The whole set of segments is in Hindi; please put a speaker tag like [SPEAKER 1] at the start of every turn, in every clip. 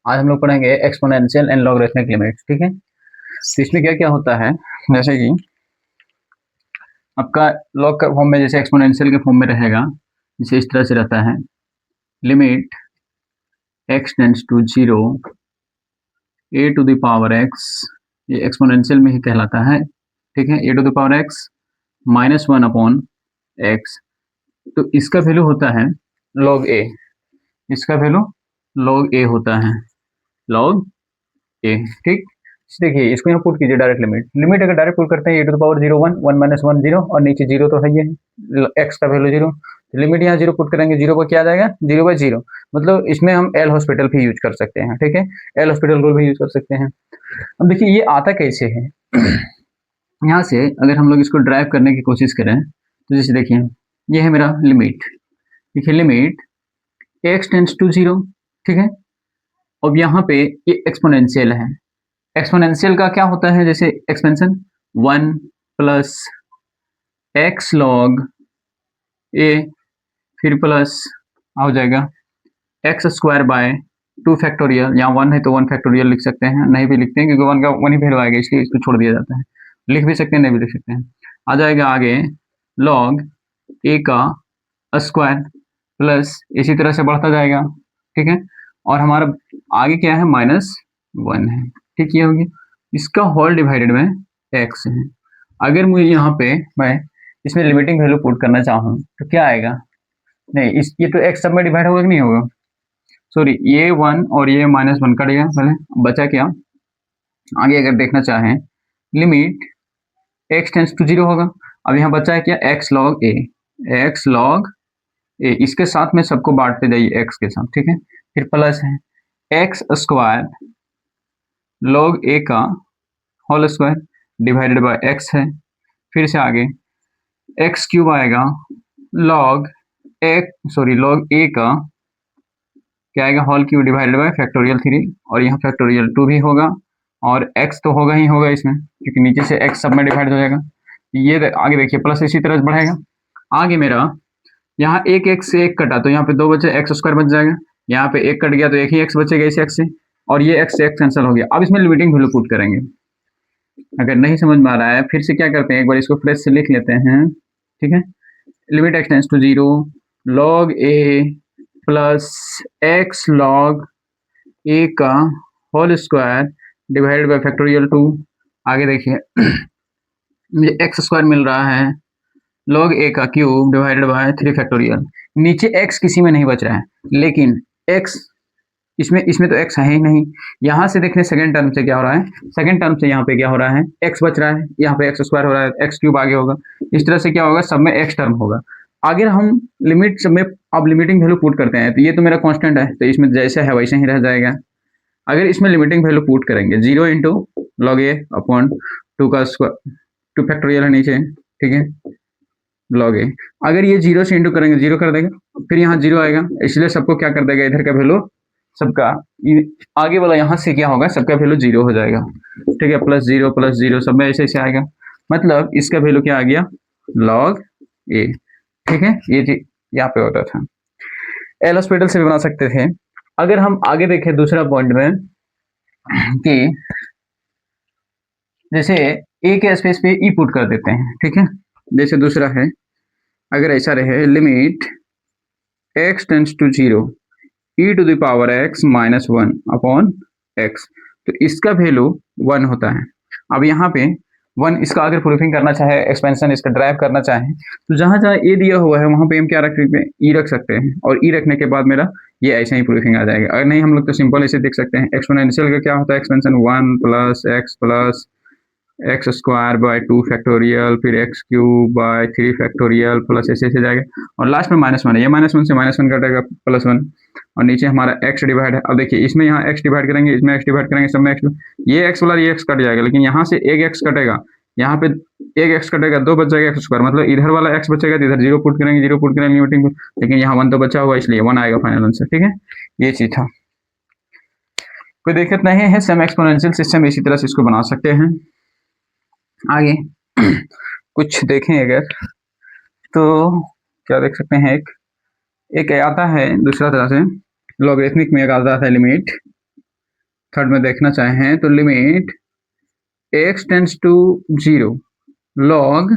[SPEAKER 1] आज हम लोग पढ़ेंगे एक्सपोनेंशियल एंड लॉगरिथमिक लिमिट। ठीक है, तो इसमें क्या क्या होता है, जैसे कि आपका लॉग का फॉर्म में जैसे एक्सपोनेंशियल के फॉर्म में रहेगा, जैसे इस तरह से रहता है, limit x tends to zero A to the power X, ये एक्सपोनेंशियल में ही कहलाता है। ठीक है, A to the power x minus one upon x, तो इसका वैल्यू होता है लॉग ए, इसका वैल्यू लॉग ए होता है, लॉग ए। ठीक, देखिए इसको यहाँ पुट कीजिए डायरेक्ट लिमिट, लिमिट अगर डायरेक्ट पुट करते हैं A to the power zero one, one minus one zero, और नीचे जीरो तो है ही है, एक्स का वैल्यू जीरो, तो लिमिट यहाँ जीरो पुट करेंगे, जीरो पर क्या आ जाएगा, जीरो बाई जीरो। मतलब इसमें हम एल हॉस्पिटल भी यूज कर सकते हैं। ठीक है, एल हॉस्पिटल रूल भी यूज कर सकते हैं। अब देखिए ये आता कैसे है, यहाँ से अगर हम लोग इसको ड्राइव करने की कोशिश करें तो जैसे देखिए ये है मेरा लिमिट, देखिए limit x tends to zero. ठीक है, अब यहाँ पे ये एक्सपोनेंशियल है, एक्सपोनेंशियल का क्या होता है, जैसे expansion one plus X log A, फिर प्लस हो जाएगा X square by two factorial, यहाँ वन है तो वन फैक्टोरियल लिख सकते हैं, नहीं भी लिखते हैं क्योंकि वन का वन ही वैल्यू आएगा, इसलिए इसको छोड़ दिया जाता है, लिख भी सकते हैं नहीं भी लिख सकते हैं। आ जाएगा आगे लॉग ए का स्क्वायर प्लस इसी तरह से बढ़ता जाएगा। ठीक है, और हमारा आगे क्या है, माइनस वन है। ठीक, ये होगी, इसका होल डिवाइडेड में एक्स है। अगर मुझे यहाँ पे मैं इसमें लिमिटिंग वैल्यू पुट करना चाहूँ तो क्या आएगा, नहीं इस ये तो एक्स सब में डिवाइड होगा कि नहीं होगा, सॉरी ये वन और ये माइनस वन कट गया पहले, बचा क्या, आगे अगर देखना चाहें limit x tends to zero होगा, अब यहाँ बचा है क्या, x log a, x log a, इसके साथ में सबको बांटते जाइए एक्स के साथ। ठीक है, फिर प्लस है एक्स स्क्वायर लॉग ए का whole square divided by x है, फिर से आगे एक्स क्यूब आएगा लॉग लॉग ए का क्या आएगा, whole cube divided by factorial three, और यहाँ फैक्टोरियल टू भी होगा, और एक्स तो होगा ही होगा इसमें क्योंकि नीचे से एक्स सब में डिवाइड हो जाएगा। ये आगे देखिए प्लस इसी तरह बढ़ेगा, आगे मेरा यहाँ एक एक्स से एक कटा तो यहाँ पे दो बचे, एक्स स्क्वायर बच जाएगा, यहाँ पे एक कट गया तो एक ही एक्स बचेगा इस एक्स से, और ये एक्स से एक्स कैंसिल हो गया। अब इसमें लिमिटिंग वैल्यू पुट करेंगे, अगर नहीं समझ में आ रहा है फिर से क्या करते हैं, एक बार इसको फ्रेश से लिख लेते हैं। ठीक है, limit x tends to zero log A plus X log ए का whole square divided by factorial two, आगे देखिए मुझे एक्स स्क्वायर मिल रहा है लॉग ए का cube divided bye three factorial, नीचे एक्स किसी में नहीं बच रहा है, लेकिन एक्स इसमें इसमें तो एक्स है ही नहीं। यहाँ से देखने सेकंड टर्म से क्या हो रहा है, सेकंड टर्म से यहाँ पे क्या हो रहा है, एक्स बच रहा है, यहाँ पे एक्स स्क्वायर हो रहा है, एक्स क्यूब आगे होगा, इस तरह से क्या होगा, सब में एक्स टर्म होगा। अगर हम लिमिट सब में अब लिमिटिंग वैल्यू पुट करते हैं तो ये तो मेरा कांस्टेंट है, तो इसमें जैसे है वैसे ही रह जाएगा। अगर इसमें लिमिटिंग वैल्यू पुट करेंगे जीरो इंटू लॉग ए अपॉन टू का स्क्वायर, टू फैक्टोरियल है नीचे, ठीक है, लॉग ए, अगर ये जीरो से इंटू करेंगे जीरो कर देगा, फिर यहाँ जीरो आएगा, इसलिए सबको क्या कर देगा, इधर का वैल्यू सबका आगे वाला यहाँ से क्या होगा, सबका वैल्यू जीरो हो जाएगा। ठीक है, प्लस जीरो सब में ऐसे ऐसे आएगा, मतलब इसका वैल्यू क्या आ गया, लॉग ए। ठीक है, ये यहाँ पे होता था, एल हॉस्पिटल से भी बना सकते थे। अगर हम आगे देखें दूसरा पॉइंट में कि जैसे ए के स्पेस पे ई पुट कर देते हैं। ठीक है, जैसे दूसरा है, अगर ऐसा रहे limit x tends to zero e to the power x minus one upon x, तो इसका वैल्यू वन होता है। अब यहाँ पे वन, इसका अगर प्रूफिंग करना चाहे, एक्सपेंशन इसका ड्राइव करना चाहे, तो जहाँ जहाँ ए दिया हुआ है वहाँ पे हम क्या रख सकते हैं, ई रख सकते हैं, और ई रखने के बाद मेरा ये ऐसे ही प्रूफिंग आ जाएगा। अगर नहीं हम लोग तो सिंपल ऐसे देख सकते हैं, एक्सपोनेंशियल का क्या होता है, expansion one plus X square by two factorial, फिर X cube by three factorial, plus ऐसे ऐसे जाएगा, और लास्ट में माइनस वन है, ये माइनस वन से माइनस वन कटेगा प्लस वन, और नीचे हमारा एक्स डिवाइड है। अब देखिए इसमें यहाँ एक्स डिवाइड करेंगे, इसमें एक्स डिवाइड करेंगे, सब में एक्स, ये एक्स वाला ये एक्स कट जाएगा, लेकिन यहाँ से एक एक्स कटेगा, यहाँ पे एक एक्स कटेगा, दो बच जाएगा एक्स स्क्वायर, मतलब इधर वाला एक्स बचेगा तो इधर जीरो पुट करेंगे लिमिटिंग, लेकिन यहाँ वन तो बचा हुआ इसलिए वन आएगा फाइनल आंसर। ठीक है, ये चीज था, कोई दिक्कत नहीं है, सेम एक्सपोनेंशियल सिस्टम इसी तरह से इसको बना सकते हैं। आगे कुछ देखें अगर तो क्या देख सकते हैं, एक आता है दूसरा तरह से, लॉगरिथमिक में एक आता है लिमिट थर्ड में देखना चाहें तो limit x tends to 0 log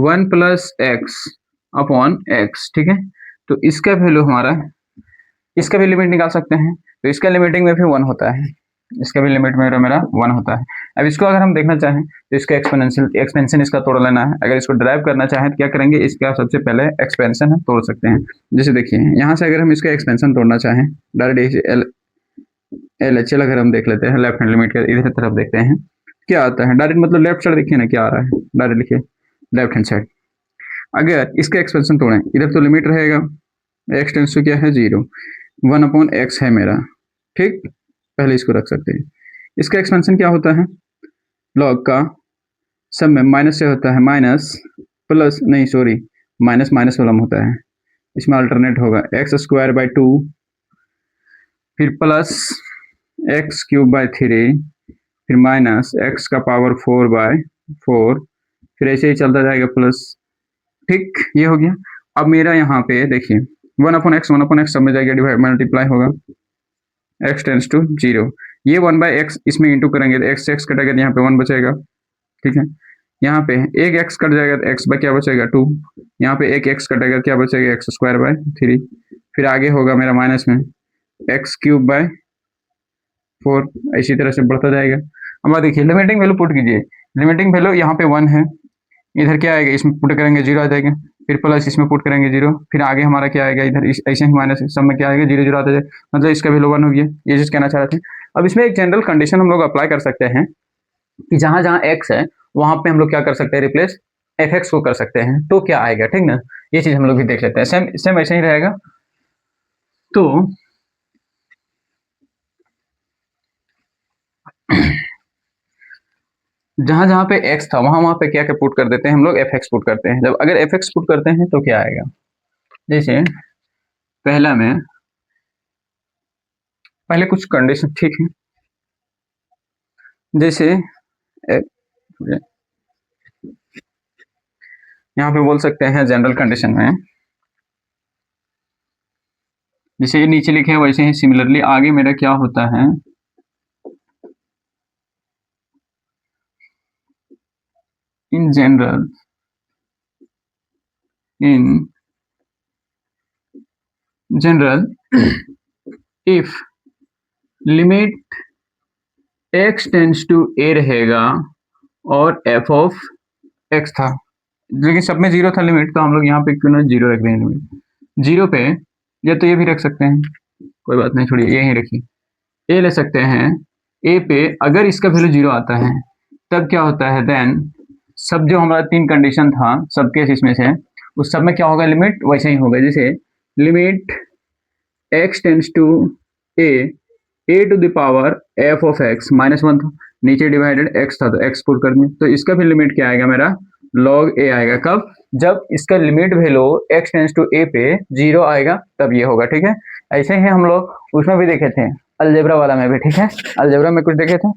[SPEAKER 1] 1 plus x upon x, ठीक है। तो इसका वैल्यू हमारा, इसका भी लिमिट निकाल सकते हैं, तो इसका लिमिटिंग में भी 1 होता है, इसका भी लिमिट में मेरा 1 होता है। अब इसको अगर हम देखना चाहें तो इसका एक्सपेंशन इसका तोड़ लेना है। अगर इसको ड्राइव करना चाहें तो क्या करेंगे, इसका सबसे पहले एक्सपेंशन हम तोड़ सकते हैं। जैसे देखिए यहाँ से अगर हम इसका एक्सपेंशन तोड़ना चाहें डायरेक्ट LHL अगर हम देख लेते हैं लेफ्ट हैंड लिमिट के इधर तरफ देखते हैं क्या आता है। डायरेक्ट मतलब लेफ्ट साइड देखिए ना क्या आ रहा है, डायरेक्ट लिखिए लेफ्ट हैंड साइड। अगर इसका एक्सपेंशन तोड़ें इधर तो लिमिट रहेगा x टेंड्स टू क्या है 0, 1 अपॉन एक्स है मेरा, ठीक। पहले इसको रख सकते हैं। इसका एक्सपेंशन क्या होता है, लॉग का सब में माइनस से होता है, माइनस प्लस नहीं सॉरी माइनस माइनस वाला में होता है, इसमें अल्टरनेट होगा एक्स स्क्वायर बाई 2 फिर प्लस एक्स क्यूब बाई 3 फिर माइनस एक्स का पावर 4 बाय 4 फिर ऐसे ही चलता जाएगा प्लस, ठीक। ये हो गया। अब मेरा यहाँ पे देखिए 1 अपॉन एक्स सब में जाएगा डिवाइड मल्टीप्लाई होगा x टेंड्स टू 0, ये 1 बाई एक्स इसमें इंटू करेंगे तो x कटेगा तो यहाँ पे 1 बचेगा, ठीक है। यहाँ पे एक x कट जाएगा तो x बाई क्या बचेगा 2, यहाँ पे एक x कटेगा क्या बचेगा एक्स स्क्वायर बाय 3, फिर आगे होगा मेरा माइनस में एक्स क्यूब बाय 4, इसी तरह से बढ़ता जाएगा। अब देखिए लिमिटिंग वैल्यू पुट कीजिए, लिमिटिंग वैल्यू यहाँ पे 1 है, इधर क्या आएगा इसमें पुट करेंगे 0 आ जाएगा, फिर प्लस इसमें पुट करेंगे 0, फिर आगे हमारा क्या आएगा इधर ऐसे ही माइनस सब में क्या आएगा 0 0 आता जाए, मतलब इसका वैल्यू 1 हो गया। ये चीज कहना चाह रहे थे। अब इसमें एक जनरल कंडीशन हम लोग अप्लाई कर सकते हैं कि जहां जहां x है वहां पे हम लोग क्या कर सकते हैं, रिप्लेस fx को कर सकते हैं, तो क्या आएगा, ठीक ना। ये चीज हम लोग भी देख लेते हैं, सेम ऐसे ही रहेगा। तो जहां जहां पे x था वहां पे क्या क्या पुट कर देते हैं हम लोग, fx पुट करते हैं। जब अगर fx पुट करते हैं तो क्या आएगा, जैसे पहला में पहले कुछ कंडीशन, ठीक है। जैसे यहाँ पे बोल सकते हैं जनरल कंडीशन में, जैसे ये नीचे लिखे हैं वैसे ही सिमिलरली आगे मेरा क्या होता है, in general if limit x tends to a रहेगा और f ऑफ x था, लेकिन सब में 0 था लिमिट, तो हम लोग यहाँ पे क्यों ना 0 रख देंगे लिमिट 0 पे, या तो ये भी रख सकते हैं, कोई बात नहीं छोड़िए यही रखिए। a ले सकते हैं, a पे अगर इसका वैल्यू 0 आता है तब क्या होता है, देन सब जो हमारा 3 कंडीशन था सब केस इसमें से उस सब में क्या होगा, लिमिट वैसे ही होगा। जैसे limit x tends to a to the power f of x -1 था, नीचे डिवाइडेड x था तो x पुट कर दिया, तो इसका भी लिमिट क्या आएगा मेरा log a आएगा। कब, जब इसका limit value x tends to a पे 0 आएगा तब ये होगा, ठीक है। ऐसे ही हम लोग उसमें भी देखे थे अलजेब्रा वाला में भी, ठीक है, अलजेब्रा में कुछ देखे थे।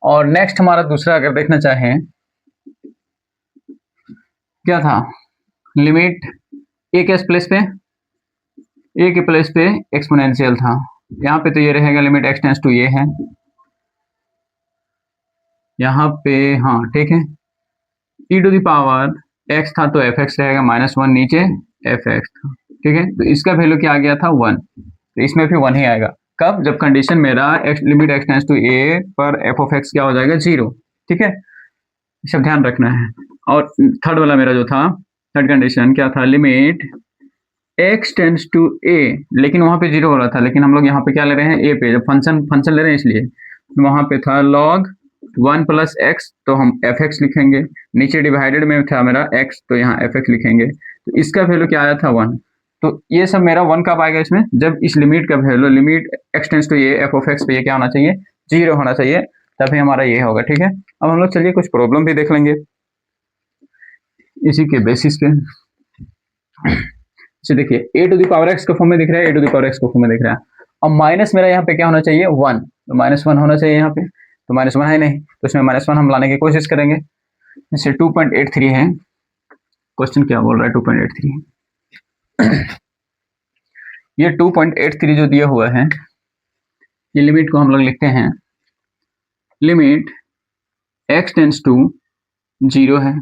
[SPEAKER 1] और नेक्स्ट हमारा दूसरा अगर देखना चाहें क्या था, लिमिट a के प्लेस पे a के प्लेस पे एक्सपोनेंशियल था, यहाँ पे तो ये रहेगा limit x tends to a है यहाँ पे, हाँ ठीक है। e to the power x था तो fx रहेगा -1, नीचे fx था, ठीक है। तो इसका वैल्यू क्या आ गया था 1, तो इसमें भी 1 ही आएगा। कब, जब कंडीशन मेरा limit x tends to a पर f ऑफ x क्या हो जाएगा 0, ठीक है, सब ध्यान रखना है। और थर्ड वाला मेरा जो था, थर्ड कंडीशन क्या था, limit x tends to a, लेकिन वहां पे 0 हो रहा था, लेकिन हम लोग यहाँ पे क्या ले रहे हैं a पे, जब फंक्शन ले रहे हैं इसलिए वहां पे था log 1 प्लस एक्स, तो हम fx लिखेंगे, नीचे डिवाइडेड में था मेरा x तो यहाँ fx लिखेंगे, तो इसका वैल्यू क्या आया था 1। तो ये सब मेरा 1 कब आएगा इसमें, जब इस लिमिट का value limit x tends to a f of x पे ये क्या होना चाहिए 0 होना चाहिए, तभी हमारा ये होगा, ठीक है। अब हम लोग चलिए कुछ प्रॉब्लम भी देख लेंगे इसी के बेसिस पे। तो देखिए a to the power x के फॉर्म में दिख रहा है, a to the power x के फॉर्म में दिख रहा है, और माइनस मेरा यहाँ पे क्या होना चाहिए 1, तो -1 होना चाहिए यहाँ पे, तो -1 है नहीं, तो इसमें -1 हम लाने की कोशिश करेंगे। जैसे 2.83 है, क्वेश्चन क्या बोल रहा है 2.83 ये 2.83 जो दिया हुआ है, ये लिमिट को हम लोग लिखते हैं, लिमिट x टेंड्स टू 0 है,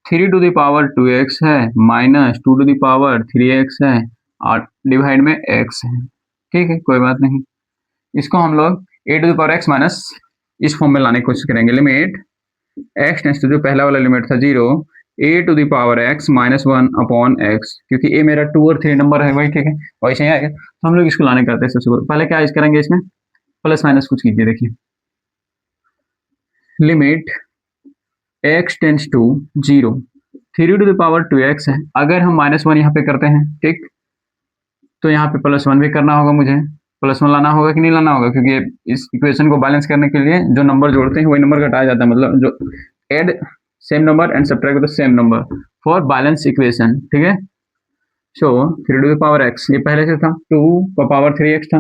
[SPEAKER 1] 3 टू द पावर 2x है, minus 2 to the power 3x है, और डिवाइड में x है। ठीक है, कोई बात नहीं। इसको हम लोग a to the power x minus इस फॉर्म में लाने की कोशिश करेंगे। लिमिट x टेंड्स टू, जो पहला वाला लिमिट था 0, a to the power x minus 1 upon x, क्योंकि a मेरा 2 और 3 नंबर है, वही ठीक है, वैसे ही आएगा। तो हम लोग इसको लाने करते हैं। सबसे पहले क्या यूज करेंगे, इसमें प्लस माइनस कुछ कीजिए। देखिए, limit x tends to 0, 3 to the power 2x है। अगर हम -1 यहाँ पे करते हैं, ठीक, तो यहाँ पे +1 भी करना होगा, मुझे +1 लाना होगा कि नहीं लाना होगा, क्योंकि इस इक्वेशन को बैलेंस करने के लिए जो नंबर जोड़ते हैं वही नंबर घटाया जाता है, मतलब जो add same number and subtract the same number for balance equation. ठीक है, so 3 to the power x, ये पहले से था, 2 का पावर 3x था,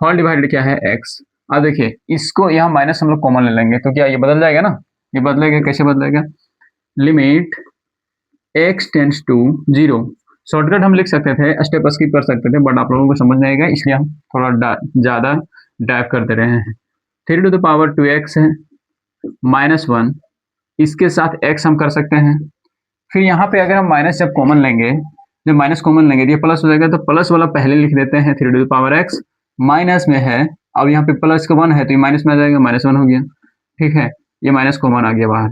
[SPEAKER 1] होल डिवाइडेड क्या है x। अब देखिए, इसको यहाँ माइनस हम लोग कॉमन ले लेंगे, तो क्या ये बदल जाएगा ना, ये बदलेगा। कैसे बदलेगा, limit x tends to 0, shortcut हम लिख सकते थे, स्टेप स्किप कर सकते थे, बट आप लोगों को समझ नहीं आएगा, इसलिए हम थोड़ा ज़्यादा डाइव करते रहे हैं। 3 टू द पावर 2x है, -1, इसके साथ x हम कर सकते हैं। फिर यहाँ पे अगर हम माइनस जब कॉमन लेंगे, जब माइनस कॉमन लेंगे तो ये प्लस हो जाएगा, तो प्लस वाला पहले लिख देते हैं, 3 to the power x, minus में है, अब यहाँ पे प्लस का 1 है तो ये माइनस में आ जाएगा, -1 हो गया। ठीक है, ये माइनस कॉमन आ गया,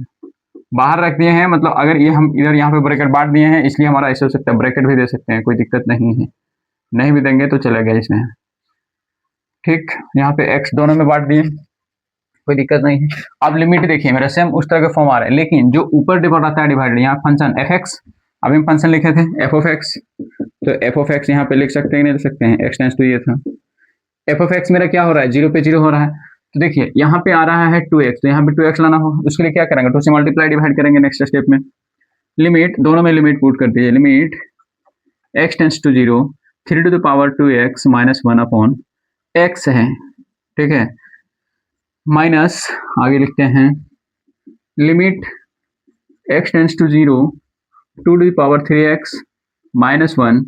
[SPEAKER 1] बाहर रख दिए हैं, मतलब अगर ये हम इधर यहाँ पे ब्रैकेट बांट दिए हैं, इसलिए हमारा ऐसे हो सकता है, ब्रैकेट भी दे सकते हैं, कोई दिक्कत नहीं है, नहीं भी देंगे तो चलेगा इसमें। ठीक, यहाँ पे x दोनों में बांट दिए, कोई दिक्कत नहीं है। अब लिमिट देखिए, मेरा सेम उस तरह का फॉर्म आ रहा है, लेकिन जो ऊपर डिवाइड आता है डिवाइडेड, यहाँ फंक्शन f(x), अभी हम फंक्शन लिखे थे f(x), तो f(x) यहाँ पे लिख सकते हैं, नहीं लिख सकते हैं, x टेंड्स टू ये था, f(x) मेरा क्या हो रहा है, 0 पे 0 हो रहा है, तो देखिए यहाँ पे आ रहा है 2x, तो यहाँ पे 2x लाना होगा, उसके लिए क्या करेंगे, 2 से मल्टीप्लाई डिवाइड करेंगे नेक्स्ट स्टेप में। लिमिट दोनों में लिमिट पुट कर दीजिए, limit x tends to 0, 3 to the power 2x minus 1 upon x है। ठीक है, माइनस आगे लिखते हैं, limit x tends to 0, 2 to the power 3x minus 1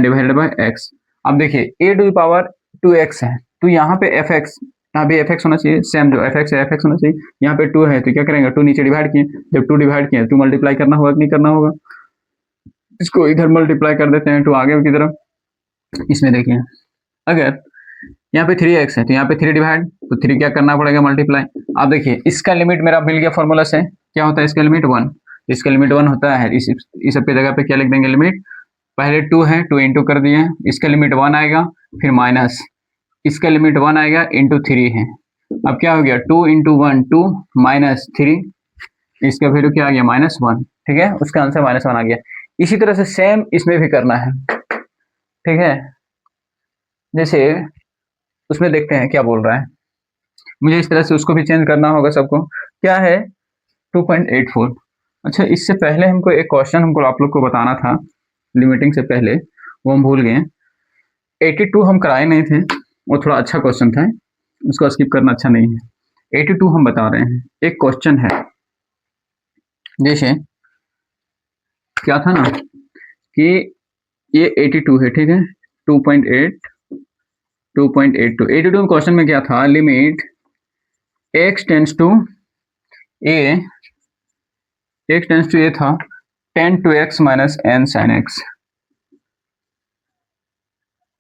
[SPEAKER 1] divided by x। अब देखिए, a to the power 2x है, तो यहाँ पे fx, यहाँ पे fx होना चाहिए, सेम जो fx है fx होना चाहिए, यहाँ पे 2 है तो क्या करेंगे, 2 नीचे डिवाइड किए, जब 2 डिवाइड किए 2 मल्टीप्लाई करना होगा कि नहीं करना होगा, इसको इधर मल्टीप्लाई कर देते हैं 2 आगे की तरफ। इसमें देखिए, अगर यहाँ पे 3x है तो यहाँ पे 3 डिवाइड, तो 3 क्या करना पड़ेगा, मल्टीप्लाई। अब देखिए, इसका लिमिट मेरा मिल गया फॉर्मूला से, क्या होता है इसका लिमिट 1, इसका लिमिट 1 होता है। इस सबके जगह पे क्या लिख देंगे, लिमिट पहले 2 है, 2 इंटू कर दिए, इसका लिमिट 1 आएगा, फिर माइनस इसका लिमिट 1 आएगा इंटू 3 है। अब क्या हो गया, 2 इंटू 1 2 माइनस 3, इसका वैल्यू क्या आ गया, -1। ठीक है, उसका आंसर -1 आ गया। इसी तरह से सेम इसमें भी करना है। ठीक है, जैसे उसमें देखते हैं क्या बोल रहा है, मुझे इस तरह से उसको भी चेंज करना होगा सबको। क्या है, 2.84। अच्छा, इससे पहले हमको एक क्वेश्चन हमको आप लोग को बताना था लिमिटिंग से पहले, वो हम भूल गए। 82 हम कराए नहीं थे, वो थोड़ा अच्छा क्वेश्चन था, उसको स्किप करना अच्छा नहीं है। 82 हम बता रहे हैं, एक क्वेश्चन है, जैसे क्या था ना कि ये 82 है, ठीक है, 2.82 क्वेश्चन में क्या था, limit x tends to a, x tends to a था tan 2x minus n sin x,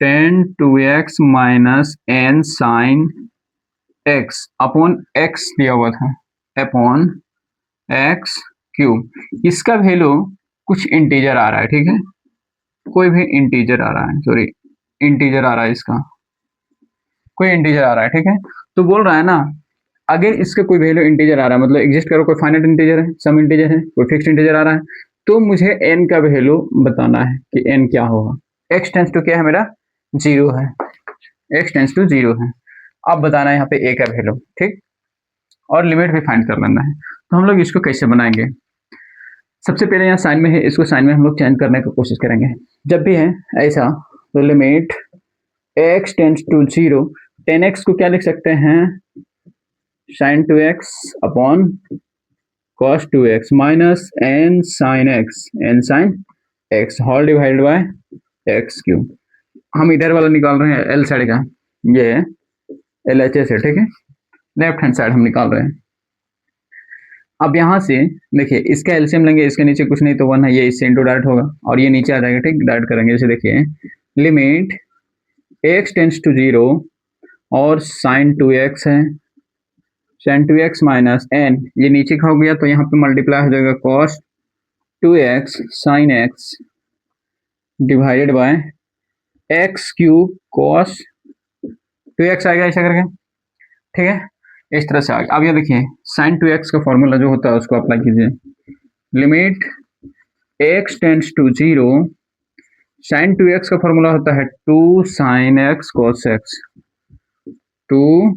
[SPEAKER 1] tan 2x minus n sin x upon x दिया हुआ था, अपॉन x क्यूब। इसका वैल्यू कुछ इंटीजर आ रहा है, ठीक है, कोई भी इंटीजर आ रहा है, सॉरी इंटीजर आ रहा है, इसका कोई इंटीजर आ रहा है, ठीक है। तो बोल रहा है ना, अगर इसका कोई वैल्यू इंटीजर आ रहा है, मतलब एग्जिस्ट करो, कोई फाइनाइट इंटीजर है, सम इंटीजर है, कोई फिक्स्ड इंटीजर आ रहा है, तो मुझे n का वैल्यू बताना है कि n क्या होगा। x टेंड्स टू क्या है मेरा, 0 है, x टेंड्स टू 0 है। अब बताना है यहाँ पे a का वैल्यू, ठीक, और लिमिट भी फाइंड कर लेना है। तो हम लोग इसको कैसे बनाएंगे, सबसे पहले यहाँ साइन में है, इसको साइन में हम लोग चेंज करने की कोशिश करेंगे। जब भी है ऐसा, तो limit x tends to 0, 10x को क्या लिख सकते हैं, sin 2x upon cos 2x minus n sin x whole divided by x cube. हम इधर वाला निकाल रहे हैं एल साइड का, ये एल एच एस है, ठीक है, लेफ्ट हैंड साइड हम निकाल रहे हैं। अब यहाँ से देखिए इसका एलसीएम लेंगे, इसके नीचे कुछ नहीं तो 1 है, ये इससे इंटू डायरेक्ट होगा और ये नीचे आ जाएगा, ठीक, डायरेक्ट करेंगे। जैसे देखिए लिमिट x टेंस टू 0 और साइन 2x है, साइन 2x माइनस n, ये नीचे का हो गया तो यहाँ पे मल्टीप्लाई हो जाएगा cos 2x sine x divided by x cube cos 2x आएगा ऐसा करके, ठीक है, इस तरह से आ गया। अब ये देखिए साइन 2x का फॉर्मूला जो होता है उसको अप्लाई कीजिए। Limit x tends to 0, sine 2x का फॉर्मूला होता है 2 sine x cos x, 2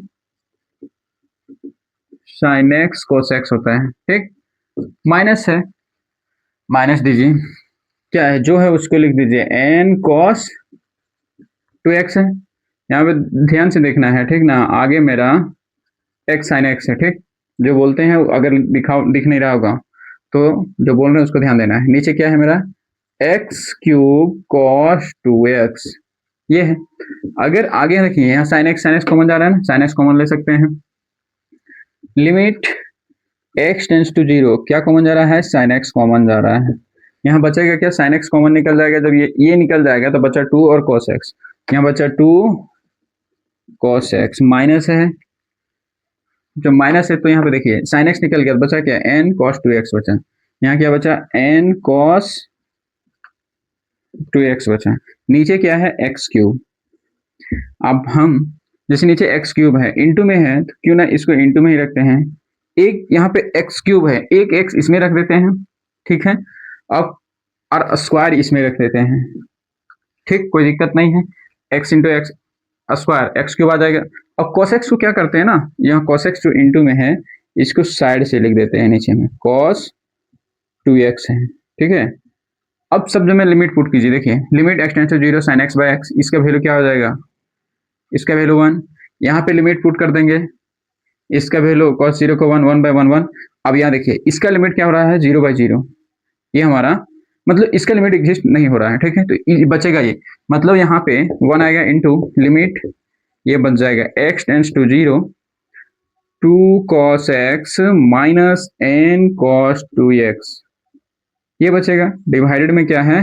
[SPEAKER 1] sine x cos x होता है, ठीक, माइनस है, माइनस दीजिए, क्या है जो है उसको लिख दीजिए n cos 2x है, यहाँ पे ध्यान से देखना है, ठीक ना, आगे मेरा x साइन x है, ठीक, जो बोलते हैं अगर दिख नहीं रहा होगा तो जो बोल रहे हैं उसको ध्यान देना है। नीचे क्या है मेरा x क्यूब cos 2x, ये है। अगर आगे देखिए यहाँ साइन x कॉमन जा रहा है ना, साइन x कॉमन ले सकते हैं। लिमिट x टेंस टू 0, क्या कॉमन जा रहा है, साइन x कॉमन जा रहा है। यहाँ बचेगा क्या, साइन x कॉमन निकल जाएगा, जब ये निकल जाएगा तो बचा 2 और cos x, यहाँ बचा 2 cos x, माइनस है, जब माइनस है तो यहाँ पे देखिए साइन x निकल गया, बचा क्या, n cos 2x बचा, यहाँ क्या बचा, n cos 2x बचा, नीचे क्या है x क्यूब। अब हम जैसे नीचे x क्यूब है, इंटू में है तो क्यों ना इसको इंटू में ही रखते हैं, एक यहाँ पे x क्यूब है, एक x इसमें रख देते हैं, ठीक है, अब और स्क्वायर इसमें रख देते हैं, ठीक, कोई दिक्कत नहीं है, x into X square X cube आ जाएगा। अब cos x को क्या करते हैं ना, यहाँ cos x जो इंटू में है इसको साइड से लिख देते हैं, नीचे में cos 2x है, ठीक है। अब शब्द में लिमिट पुट कीजिए, देखिए limit x tends to 0 sine x by x, इसका वैल्यू क्या हो जाएगा, इसका वैल्यू 1, यहाँ पे लिमिट पुट कर देंगे, इसका वैल्यू cos 0 को 1 बाय 1 1। अब यहाँ देखिए इसका लिमिट क्या हो रहा है, 0 बाय 0, ये हमारा मतलब इसका लिमिट एग्जिस्ट नहीं हो रहा है, ठीक है, तो बचेगा ये, मतलब यहाँ पे 1 आएगा इंटू लिमिट, ये बच जाएगा x tends to 0 2 cos x minus n cos 2x, ये बचेगा, डिवाइडेड में क्या है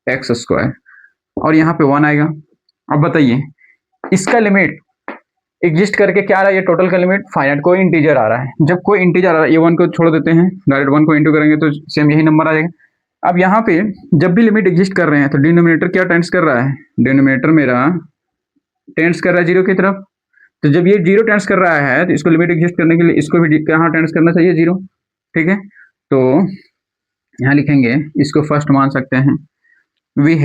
[SPEAKER 1] एक्स स्क्वायर, और यहाँ पे 1 आएगा। अब बताइए इसका लिमिट एग्जिस्ट करके क्या आ रहा है, ये टोटल का लिमिट फाइनाइट, कोई इंटीजर आ रहा है, जब कोई इंटीजर आ रहा है ये 1 को छोड़ देते हैं, डायरेक्ट 1 को इंटू करेंगे तो सेम यही नंबर आ जाएगा। अब यहाँ पे जब भी लिमिट एग्जिस्ट कर रहे हैं तो डिनोमिनेटर क्या टेंड्स कर रहा है, डिनोमिनेटर मेरा टेंड्स कर रहा है 0 की तरफ, तो जब ये 0 टेंड्स कर रहा है तो इसको लिमिट एग्जिस्ट करने के लिए इसको भी कहाँ टेंड्स करना चाहिए, 0, ठीक है, तो यहाँ लिखेंगे, इसको फर्स्ट मान सकते हैं, वी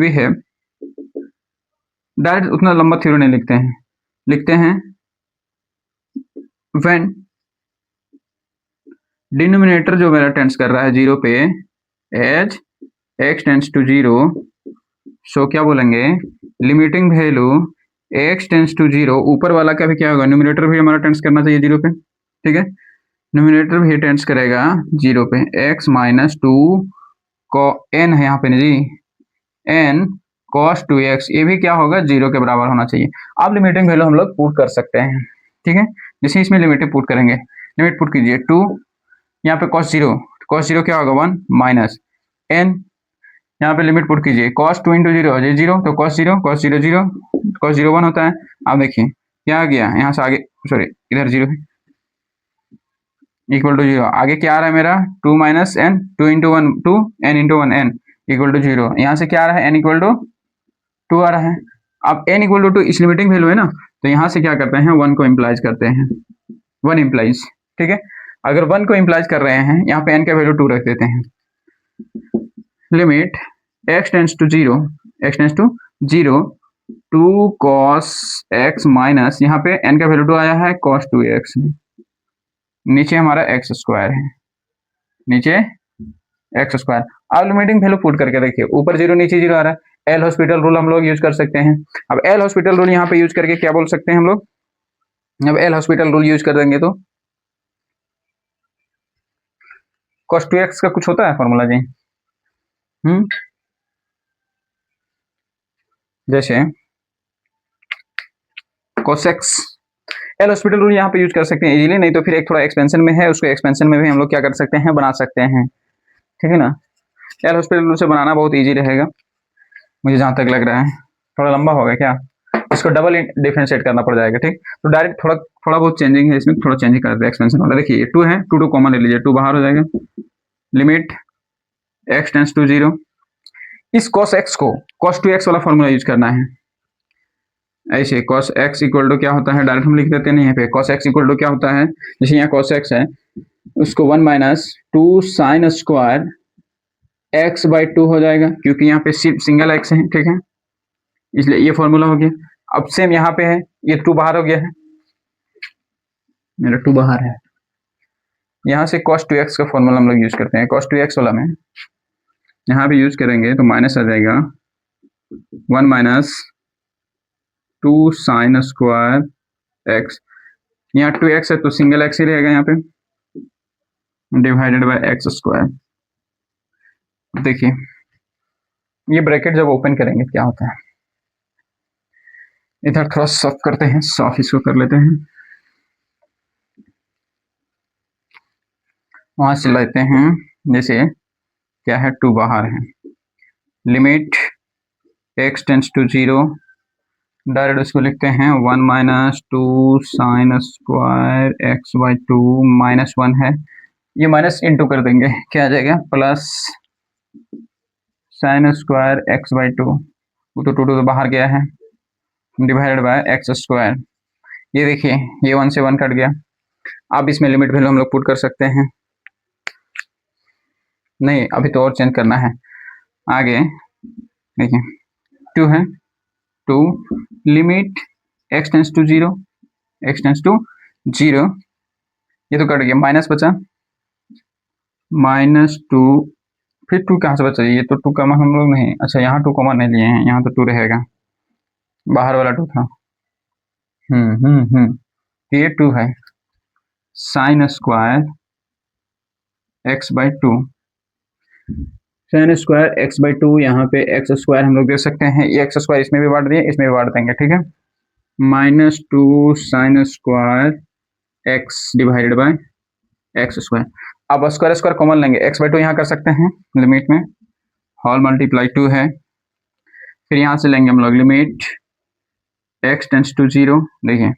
[SPEAKER 1] हैव डायरेक्ट उतना लंबा थ्योरी नहीं लिखते हैं, लिखते हैं व्हेन डिनोमिनेटर जो मेरा टेंड्स कर रहा है 0 पे, as x tends to 0, so क्या बोलेंगे, limiting value x tends to 0, ऊपर वाला का भी क्या होगा, न्यूमिनेटर भी हमारा टेंड्स करना चाहिए 0 पे, ठीक है, न्यूमिनेटर भी टेंड्स करेगा 0 पे, x माइनस 2 को n है यहाँ पे जी, n cos 2x, ये भी क्या होगा 0 के बराबर होना चाहिए। अब लिमिटिंग वैल्यू हम लोग पुट कर सकते हैं, ठीक है, जैसे इसमें लिमिट पुट करेंगे, लिमिट पुट कीजिए 2, यहाँ पे cos 0 क्या होगा 1 माइनस n, यहाँ पे लिमिट पुट कीजिए cos 2 इंटू 0 है 0, तो cos 0 1 होता है। अब देखिए क्या आ गया, यहाँ से आगे सॉरी इधर 0 है, इक्वल टू 0, आगे क्या आ रहा है मेरा 2 minus n, 2 into 1 2, n into 1 n equal to 0, यहाँ से क्या आ रहा है n इक्वल टू 2 आ रहा है। अब n इक्वल टू 2 इस लिमिटिंग वैल्यू है ना, तो यहाँ से क्या करते हैं 1 को इम्प्लाइज करते हैं, 1 इम्प्लाइज, ठीक है, अगर 1 को इम्प्लाइज कर रहे हैं यहाँ पे n का वैल्यू 2 रख देते हैं। Limit x tends to 0 2 cos x minus, यहाँ पे n का वैल्यू 2 आया है cos 2x, नीचे हमारा एक्स स्क्वायर है, नीचे एक्स स्क्वायर। अब लिमिटिंग वैल्यू पुट करके देखिए, ऊपर 0 नीचे 0 आ रहा है, एल हॉस्पिटल रूल हम लोग यूज कर सकते हैं। अब एल हॉस्पिटल रूल यहाँ पे यूज करके क्या बोल सकते हैं हम लोग, अब एल हॉस्पिटल रूल यूज कर देंगे तो cos 2x का कुछ होता है फॉर्मूला जी, जैसे कोसेक्स एल हॉस्पिटल रूल यहाँ पे यूज कर सकते हैं इजीली, नहीं तो फिर एक थोड़ा एक्सपेंशन में है, उसको एक्सपेंशन में भी हम लोग क्या कर सकते हैं, बना सकते हैं, ठीक है ना। एल हॉस्पिटल रूल से बनाना बहुत ईजी रहेगा मुझे जहाँ तक लग रहा है। थोड़ा लंबा होगा क्या, इसको डबल डिफरेंशिएट करना पड़ जाएगा, ठीक। तो डायरेक्ट थोड़ा थोड़ा बहुत चेंजिंग है इसमें, थोड़ा चेंज कर देते हैं एक्सपेंशन वाला। देखिए 2 है, 2 कॉमन ले लीजिए, 2 बाहर हो जाएगा। लिमिट x टेंस टू 0, इस cos x को cos 2x वाला फॉर्मूला यूज करना है। ऐसे cos x इक्वल टू क्या होता है, डायरेक्ट हम लिख देते हैं यहाँ पे, cos x इक्वल टू क्या होता है, जैसे यहाँ cos x है उसको 1 minus 2 sine square x by 2 हो जाएगा, क्योंकि यहाँ पे सिर्फ सिंगल x है, ठीक है, इसलिए ये फॉर्मूला हो गया। अब सेम यहाँ पे है, ये 2 बाहर हो गया है, मेरा 2 बाहर है, यहाँ से cos 2x का फॉर्मूला हम लोग यूज करते हैं। cos 2x वाला में यहाँ पे यूज करेंगे तो माइनस आ जाएगा 1 माइनस 2 साइन स्क्वायर एक्स, यहाँ 2x है तो सिंगल x ही रहेगा यहाँ पे, डिवाइडेड बाय एक्स स्क्वायर। देखिए ये ब्रैकेट जब ओपन करेंगे क्या होता है, इधर थोड़ा साफ करते हैं, साफ इसको कर लेते हैं, वहां से लेते हैं, जैसे क्या है 2 बाहर है, limit x tends to 0, direct उसको लिखते हैं 1 minus 2 sine square x by 2 minus 1 है, ये माइनस इंटू कर देंगे, क्या आ जाएगा, plus sign square x by 2, वो तो 2 तो बाहर गया है, डिवाइडेड बाय एक्स स्क्वायर। ये देखिए ये 1 से 1 कट गया। अब इसमें लिमिट वैल्यू हम लोग पुट कर सकते हैं, नहीं अभी तो और चेंज करना है आगे। देखिए 2 है, 2 limit x tends to 0, x tends to 0, ये तो कट गया, माइनस बचा माइनस 2, फिर 2 कहाँ से बचा, ये तो 2 कॉमन हम लोग नहीं, अच्छा यहाँ 2 कॉमन नहीं लिए हैं, यहाँ तो 2 रहेगा, बाहर वाला 2 था। ये 2 है sign square x by 2, sine square x by 2, यहाँ पे एक्स स्क्वायर हम लोग दे सकते हैं, ये एक्स स्क्वायर इसमें भी बांट दिए, इसमें भी बांट देंगे, ठीक है, minus 2 sine square x divided by x square. अब स्क्वायर स्क्वायर कॉमन लेंगे, एक्स बाई 2 यहाँ कर सकते हैं, लिमिट में होल मल्टीप्लाई 2 है, फिर यहाँ से लेंगे हम लोग लिमिट एक्स टेंस टू 0, देखिए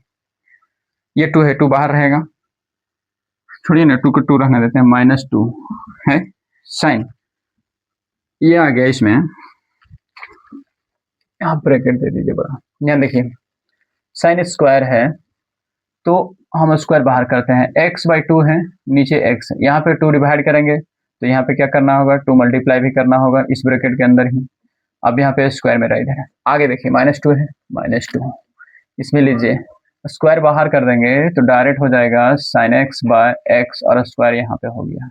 [SPEAKER 1] ये 2 है, 2 बाहर रहेगा, छोड़िए ना 2 को 2 रहने देते हैं, माइनस 2 है साइन, ये आ गया इसमें, यहाँ ब्रैकेट दे दीजिए बड़ा, यहाँ देखिए साइन स्क्वायर है तो हम स्क्वायर बाहर करते हैं, x बाई 2 है, नीचे x, यहाँ पे 2 डिवाइड करेंगे तो यहाँ पे क्या करना होगा, 2 मल्टीप्लाई भी करना होगा इस ब्रैकेट के अंदर ही। अब यहाँ पे स्क्वायर मेरा इधर है, आगे देखिए माइनस 2 है, माइनस 2 इसमें लीजिए स्क्वायर बाहर कर देंगे तो डायरेक्ट हो जाएगा साइन एक्स बाय एक्स, और स्क्वायर यहाँ पे हो गया।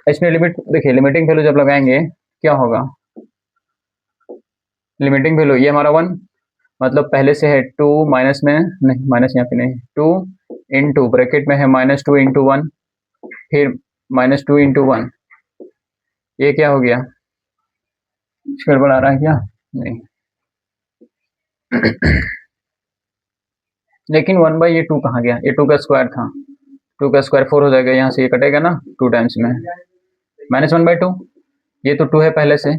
[SPEAKER 1] इसमें लिमिट देखिए, लिमिटिंग वैल्यू जब लगाएंगे क्या होगा, लिमिटिंग वैल्यू ये हमारा 1, मतलब पहले से है 2 माइनस में नहीं, माइनस यहाँ पे नहीं, 2 इंटू ब्रैकेट में है माइनस 2 इंटू 1, फिर माइनस 2 इंटू 1, ये क्या हो गया, गड़बड़ आ रहा है क्या, नहीं लेकिन 1 बाई ये 2 कहाँ गया, ये 2 का स्क्वायर था, 2 का स्क्वायर 4 हो जाएगा, यहाँ से ये कटेगा ना 2 टाइम्स में, माइनस 1 बाई 2, ये तो 2 है पहले से,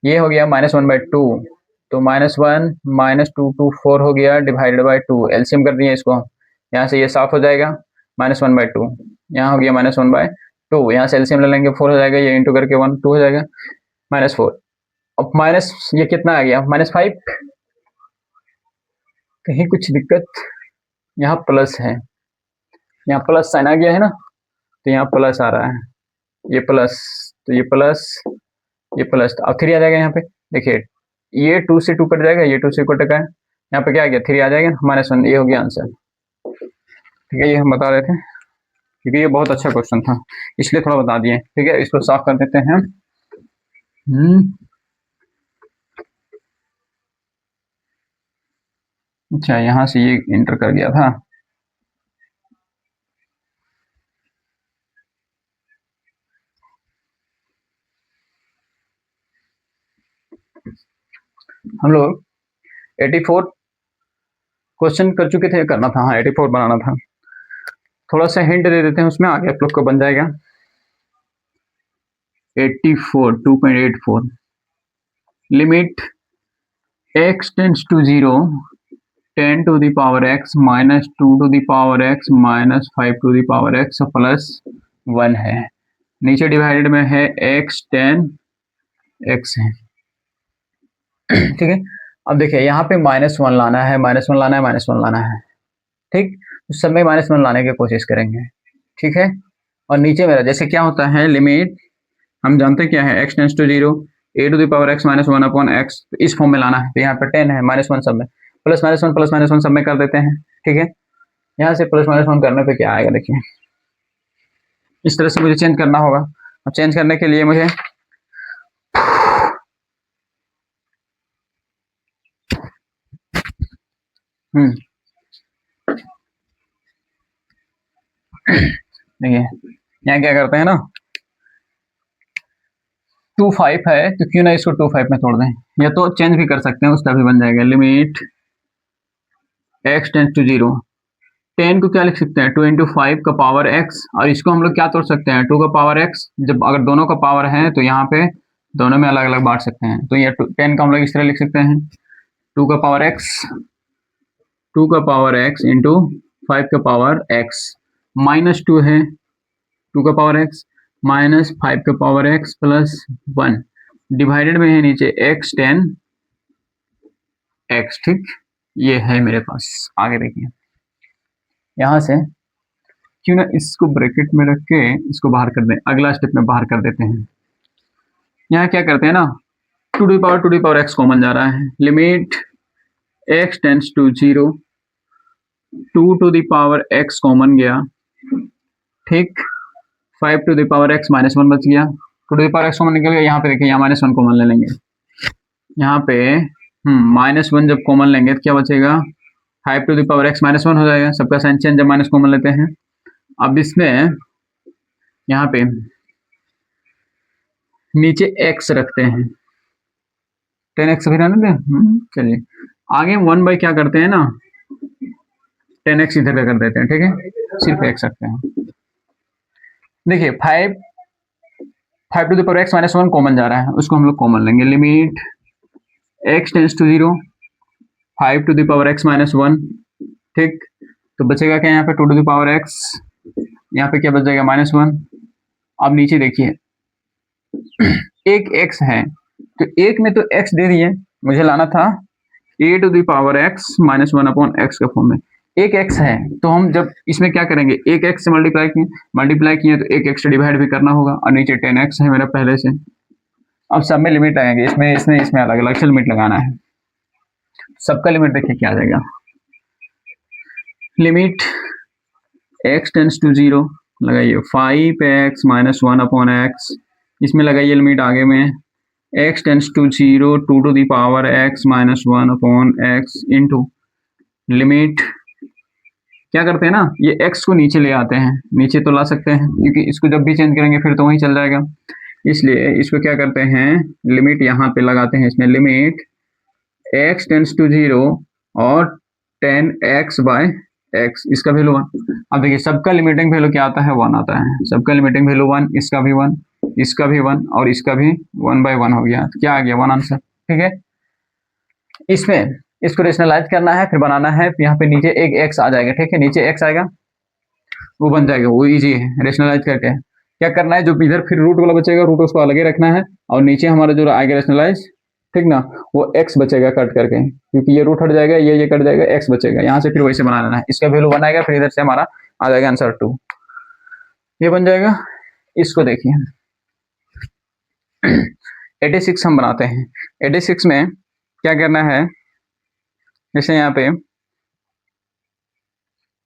[SPEAKER 1] ये हो गया माइनस 1 बाई 2, तो माइनस 1 माइनस 2 2 4 हो गया, डिवाइडेड बाई 2, एलसीएम कर दिए इसको, यहाँ से ये साफ हो जाएगा, माइनस 1 बाई 2, यहाँ हो गया माइनस 1 बाई 2, यहाँ से एलसीएम ले लेंगे 4 हो जाएगा, ये इंटू करके 1 2 हो जाएगा, माइनस 4, अब माइनस ये कितना आ गया, माइनस 5, कहीं कुछ दिक्कत, यहाँ प्लस है, यहाँ प्लस साइन आ गया है ना, तो यहाँ प्लस आ रहा है, ये प्लस, तो ये प्लस, ये प्लस, अब 3 आ जाएगा यहाँ पे, देखिए ये 2 से 2 कट जाएगा, ये 2 से कट गया, यहाँ पे क्या आ गया 3 आ जाएगा, माइनस 1, ये हो गया आंसर, ठीक है, ये हम बता रहे थे क्योंकि ये बहुत अच्छा क्वेश्चन था इसलिए थोड़ा बता दिए, ठीक है, इसको साफ कर देते हैं। अच्छा यहाँ से ये इंटर कर गया था, हम लोग 84 क्वेश्चन कर चुके थे, करना था, हाँ 84 बनाना था। थोड़ा सा हिंट दे देते हैं उसमें, आगे आप लोग को बन जाएगा। 84 2.84 limit x tends to 0 10 to the power x minus 2 to the power x minus 5 to the power x plus 1 है। नीचे डिवाइडेड में है x 10 x है। ठीक है, अब देखिए यहाँ पे -1 लाना है, -1 लाना है, -1 लाना है। ठीक, उस सब में -1 लाने की कोशिश करेंगे। ठीक है, और नीचे मेरा जैसे क्या होता है, लिमिट हम जानते क्या है, x tends to 0 a to the power x minus 1 upon x, इस फॉर्म में लाना है। तो यहाँ पे 10 है, -1 सब में, प्लस -1 सब में कर देते हैं। ठीक है, यहाँ से प्लस -1 करने पे क्या आएगा देखिए, इस तरह से मुझे चेंज करना होगा। अब चेंज करने के लिए मुझे देखिए यहाँ क्या करते हैं ना, 25 है तो क्यों ना इसको 25 में तोड़ दें, या तो चेंज भी कर सकते हैं, उसका भी बन जाएगा। लिमिट x टेंड्स टू 0, 10 को क्या लिख सकते हैं, 2 इंटू 5 का पावर x, और इसको हम लोग क्या तोड़ सकते हैं, 2 का पावर x। जब अगर दोनों का पावर है तो यहाँ पे दोनों में अलग अलग बांट सकते हैं। तो ये 10 का हम लोग इस तरह लिख सकते हैं, 2 का पावर x, 2 का पावर x इंटू 5 का पावर x, -2 है 2 का पावर x माइनस 5 का पावर x प्लस 1, डिवाइडेड में है नीचे x 10 x। ठीक, ये है मेरे पास। आगे देखिए, यहाँ से क्यों ना इसको ब्रैकेट में रख के इसको बाहर कर दें, अगला स्टेप में बाहर कर देते हैं। यहाँ क्या करते हैं ना, 2 to the power x common जा रहा है। Limit x tends to 0, 2 to the power x common गया। ठीक, 5 टू द पावर x -1 बच गया। 2 to the power x common निकल गया। यहाँ पे देखिए, यहाँ -1 कॉमन ले लेंगे। यहाँ पे -1 जब कॉमन लेंगे तो क्या बचेगा, 5 टू द पावर x -1 हो जाएगा। सबका साइन चेंज जब माइनस कॉमन लेते हैं। अब इसमें यहाँ पे नीचे x रखते हैं, 10x भी रहने दें। चलिए आगे 1 बाई क्या करते हैं ना, 10x इधर का कर देते हैं। ठीक है, सिर्फ x रखते हैं। देखिए 5 to the power x -1 common जा रहा है, उसको हम लोग कॉमन लेंगे। Limit x tends to 0, 5 to the power x -1। ठीक, तो बचेगा क्या यहाँ पे, 2 टू द पावर x, यहाँ पे क्या बच जाएगा, -1। अब नीचे देखिए एक x है, तो एक में तो x दे दिए, मुझे लाना था a to the power x -1 upon x के फॉर्म में। एक x है तो हम जब इसमें क्या करेंगे, एक x से मल्टीप्लाई किए तो एक x से डिवाइड भी करना होगा, और नीचे 10x है मेरा पहले से। अब सब में लिमिट आएंगे, इसमें अलग अलग से लिमिट लगाना है। सबका लिमिट देखिए क्या आ जाएगा, लिमिट x टेंड्स टू 0 लगाइए 5x -1 अपॉन x, इसमें लगाइए लिमिट आगे में x tends to 0 2 to the power x -1 upon x into limit, क्या करते हैं ना, ये x को नीचे ले आते हैं, नीचे तो ला सकते हैं क्योंकि इसको जब भी चेंज करेंगे फिर तो वहीं चल जाएगा, इसलिए इसको क्या करते हैं, लिमिट यहाँ पे लगाते हैं। इसमें लिमिट x टेंड्स टू 0 और 10x बाय x, इसका वैल्यू 1। अब देखिए सबका लिमिटिंग वैल्यू क्या आता है, 1 आता है। सबका लिमिटिंग वैल्यू 1, इसका भी 1, इसका भी 1 और इसका भी 1/1 हो गया। तो क्या आ गया, 1 आंसर। ठीक है, इसमें इसको रेशनलाइज करना है, फिर बनाना है। यहाँ पे नीचे एक x आ जाएगा। ठीक है, नीचे x आएगा, वो बन जाएगा, वो इजी है रेशनलाइज करके। क्या करना है, जो इधर फिर रूट वाला बचेगा, रूट उसको अलग ही रखना है, और नीचे हमारा जो आएगा रेशनलाइज, ठीक ना, वो x बचेगा कट करके, क्योंकि ये रूट हट जाएगा, ये कट जाएगा, x बचेगा। यहाँ से फिर वैसे बना लेना है, इसका वैल्यू बनाएगा, फिर इधर से हमारा आ जाएगा आंसर 2, ये बन जाएगा। इसको देखिए 86 हम बनाते हैं। 86 में क्या करना है, जैसे यहाँ पे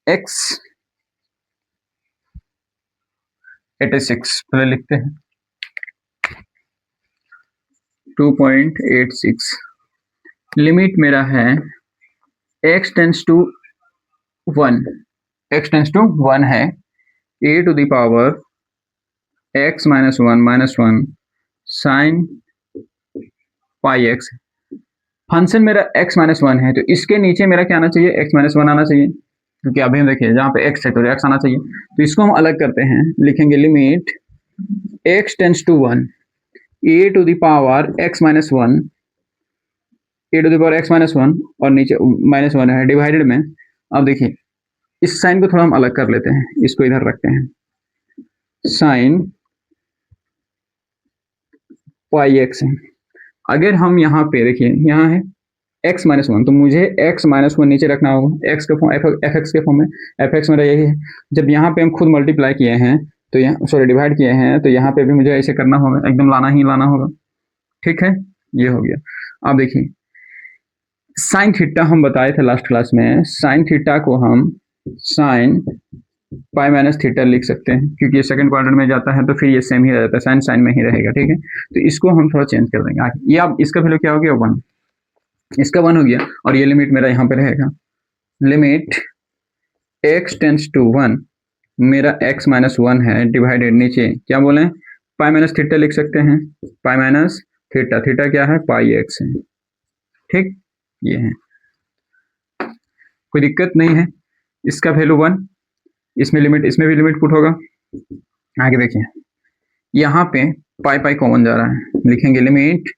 [SPEAKER 1] x 86 पहले लिखते हैं 2.86, लिमिट मेरा है x tends to 1, x tends to 1 है, a to the power x -1 sine pi X. Function मेरा x माइनस वन है, तो इसके नीचे मेरा क्या आना चाहिए, x माइनस वन आना चाहिए, क्योंकि अभी हम देखिए जहाँ पे x है तो x आना चाहिए। तो इसको हम अलग करते हैं, लिखेंगे limit x tends to one A to the power x minus one, A to the power x minus one और नीचे माइनस वन है डिवाइडेड में। अब देखिए इस साइन को थोड़ा हम अलग कर लेते हैं, इसको इधर रखते हैं, साइन पाई एक्स है। अगर हम यहाँ पे देखिए यहाँ है x माइनस वन, तो मुझे x माइनस वन नीचे रखना होगा, x के फॉर्म एफ एक्स के फॉर्म में, एफ एक्स मेरा यही है। जब यहाँ पे हम खुद मल्टीप्लाई किए हैं तो यहाँ सॉरी डिवाइड किए हैं, तो यहाँ पे भी मुझे ऐसे करना होगा, एकदम लाना ही लाना होगा। ठीक है, ये हो गया। अब देखिए साइन थीटा हम बताए थे लास्ट क्लास में, साइन थीटा को हम साइन पाई माइनस थीटा लिख सकते हैं, क्योंकि ये सेकंड क्वाड्रेंट में जाता है तो फिर ये सेम ही रह जाता है, साइन साइन में ही रहेगा। ठीक है, तो इसको हम थोड़ा चेंज कर देंगे आगे। ये अब इसका वैल्यू क्या हो गया, वन, इसका वन हो गया, और ये लिमिट मेरा यहाँ पे रहेगा, limit x tends to one, मेरा x माइनस वन है डिवाइडेड, नीचे क्या बोले पाई माइनस थीटा लिख सकते हैं, पाई माइनस थीटा, थीटा क्या है पाई एक्स है। ठीक, ये है, कोई दिक्कत नहीं है। इसका वैल्यू वन, इसमें लिमिट, इसमें भी लिमिट पुट होगा। आगे देखिए यहाँ पे पाई पाई कॉमन जा रहा है, लिखेंगे limit